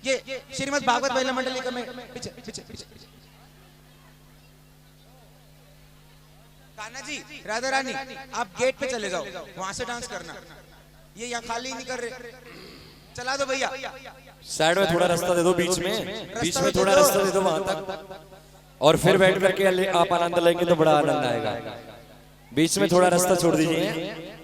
ये श्रीमद् भागवत महिला मंडली का मैं पीछे कान्हा जी राधा रानी आप गेट पे चले जाओ वहां से डांस करना ये यहाँ खाली नहीं कर रहे चला दो भैया साइड में थोड़ा रास्ता दे दो बीच में थोड़ा रास्ता दे दो वहां तक और फिर बैठ करके आप आनंद लेंगे तो बड़ा आनंद आएगा बीच में थोड़ा रास्ता छोड़ दीजिए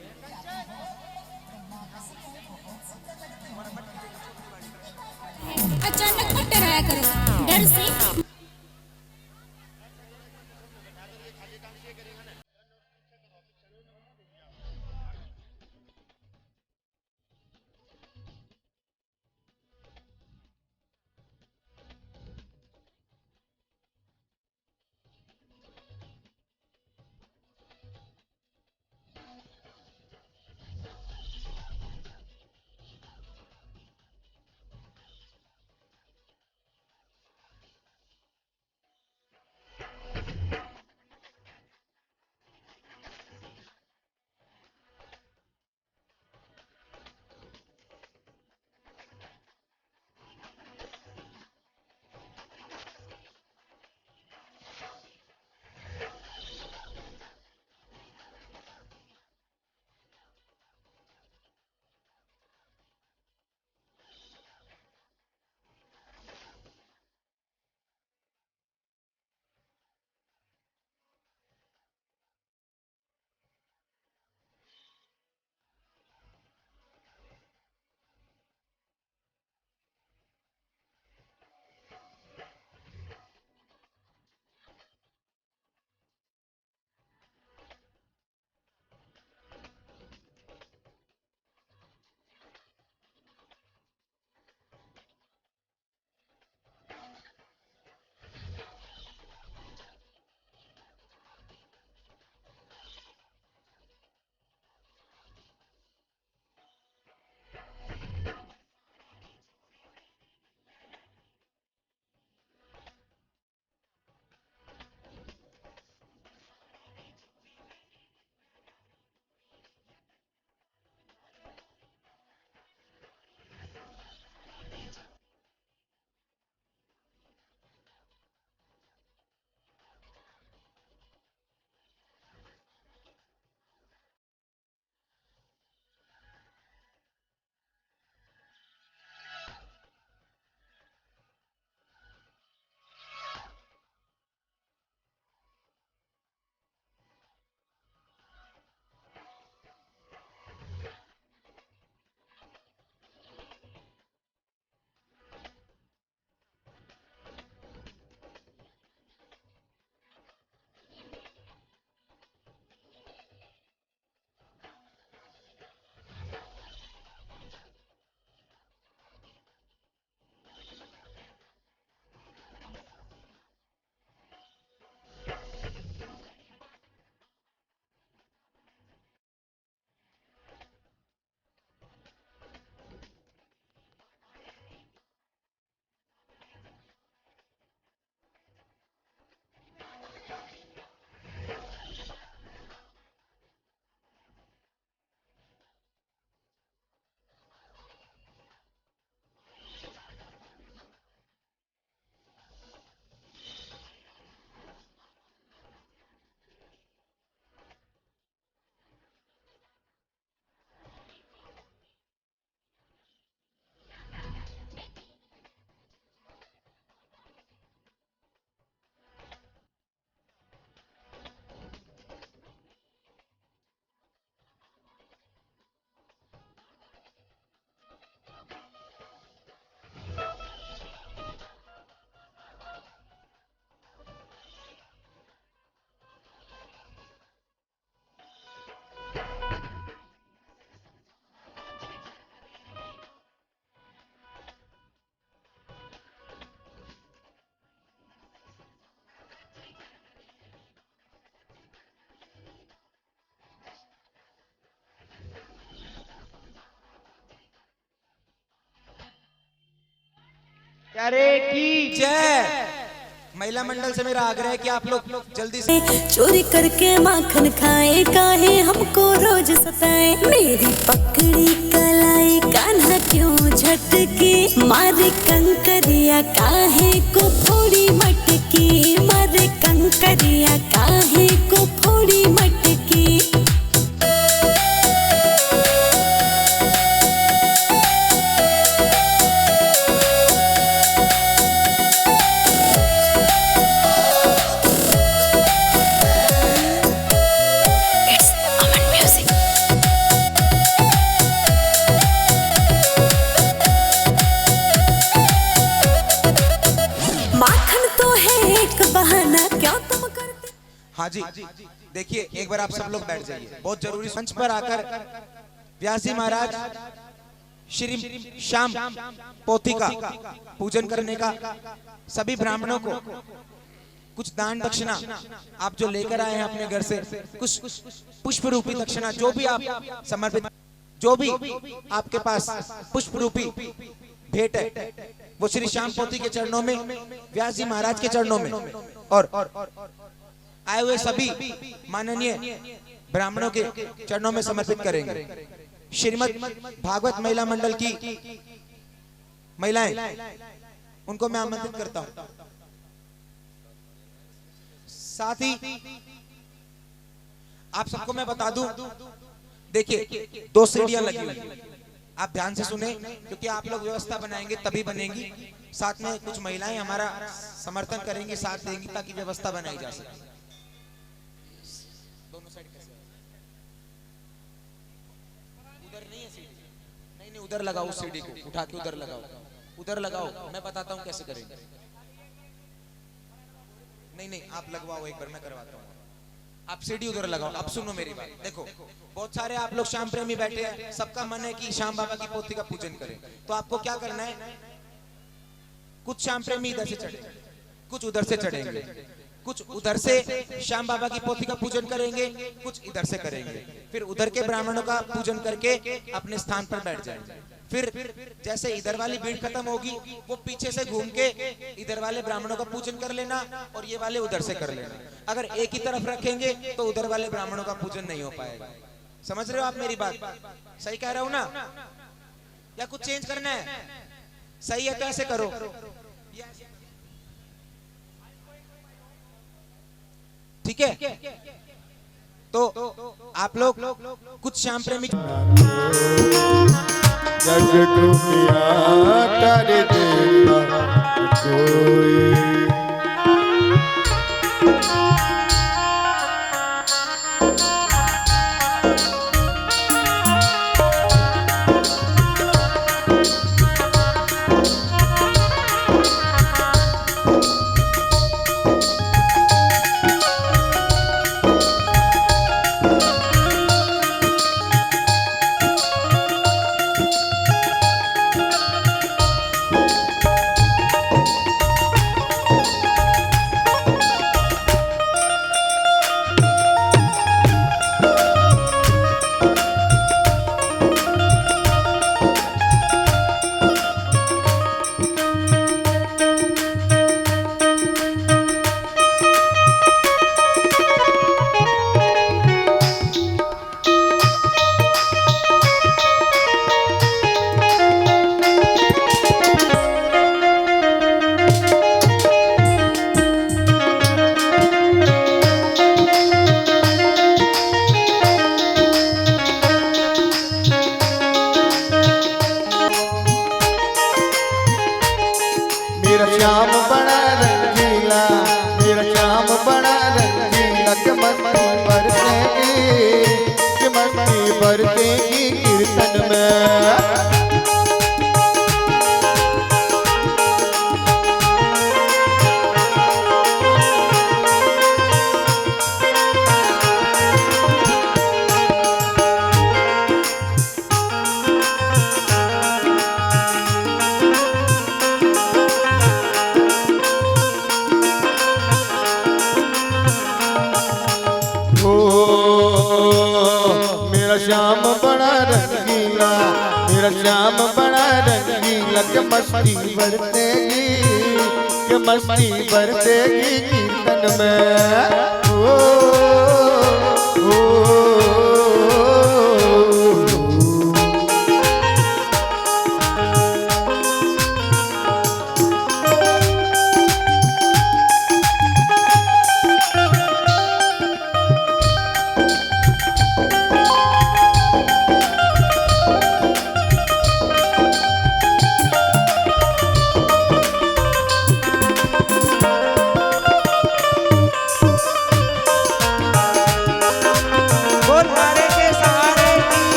प्यारे की जय। महिला मंडल से मेरा आग्रह है कि आप लोग जल्दी से चोरी करके माखन खाए, काहे हमको रोज सताए। मेरी पकड़ी कलाई कान्हा क्यों झटके, मारे कंकरिया काहे को फोड़ी मटकी, मारे कंकरिया काहे को फोड़ी मटकी। माखन तो है एक बहाना, क्यों तुम करते। हाँ जी, देखिए एक बार आप सब लोग बैठ जाइए, बहुत जरूरी। मंच पर आकर व्यास जी महाराज श्री श्याम पोथी का पूजन करने का, सभी ब्राह्मणों को कुछ दान दक्षिणा आप जो लेकर आए हैं अपने घर से, कुछ पुष्प रूपी दक्षिणा जो भी आप समर्पित, जो भी आपके पास पुष्प रूपी भेंट है वो श्री श्याम पोथी के चरणों में, व्यास जी महाराज के चरणों में और आए हुए सभी माननीय ब्राह्मणों के चरणों में समर्पित करेंगे। श्रीमद भागवत महिला मंडल की महिलाएं, उनको मैं आमंत्रित करता हूं। साथ ही आप सबको मैं बता दूं, देखिए 2 सीढ़ियां लगी हुई हैं, आप ध्यान से सुने क्योंकि आप लोग व्यवस्था बनाएंगे तभी बनेगी। साथ में कुछ महिलाएं हमारा समर्थन करेंगी, साथ देंगी ताकि व्यवस्था बनाई जा सके। दोनों साइड कैसे? उधर नहीं है सीढ़ी? नहीं, उधर लगाओ, उस सीढ़ी को उठा के उधर लगाओ, उधर लगाओ, मैं बताता हूँ कैसे करेंगे। नहीं, आप लगवाओ, एक बार मैं करवाता हूँ। आप सीढ़ी उधर लगाओ। अब सुनो मेरी बात, देखो बहुत सारे आप लोग श्याम प्रेमी बैठे हैं, सबका मन है कि श्याम बाबा की पोथी का पूजन करें, तो आपको क्या करना है, कुछ श्याम प्रेमी इधर से चढ़े, कुछ उधर से चढ़ेंगे, कुछ उधर से श्याम बाबा की पोथी का पूजन करेंगे, कुछ इधर से करेंगे, फिर उधर के ब्राह्मणों का पूजन करके अपने स्थान पर बैठ जाएंगे। फिर जैसे इधर वाली भीड़ खत्म होगी, वो पीछे से घूम के इधर वाले ब्राह्मणों का पूजन कर लेना और ये वाले उधर से कर लेना। अगर एक ही तरफ रखेंगे तो उधर वाले ब्राह्मणों का पूजन नहीं हो पाएगा। समझ रहे हो आप मेरी बात? सही कह रहा हूं ना, या कुछ चेंज करना है? सही है तो ऐसे करो। ठीक है, तो आप लोग कुछ श्याम प्रेमी जग दुनिया तारे देखा कोई, मेरा श्याम बड़ा रंगीला, मेरा श्याम बड़ा रंगीला, कि मस्ती बरसेगी, कि मस्ती बरसेगी कीर्तन में। मेरा श्याम बड़ा रंगीला, मेरा श्याम बड़ा रंगीला, कि मस्ती बरसेगी, कि मस्ती बरसेगी कीर्तन में। ओ, ओ,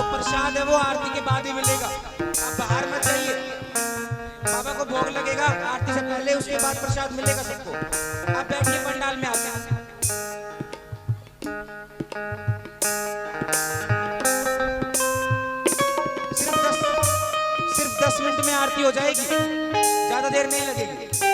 प्रसाद है वो आरती के बाद ही मिलेगा, आप बाहर मत जाइए। बाबा को भोग लगेगा, आरती से पहले बाद प्रसाद मिलेगा सबको। आप बैठिए, पंडाल में आते हैं। सिर्फ 10 मिनट में आरती हो जाएगी, ज्यादा देर नहीं लगेगी।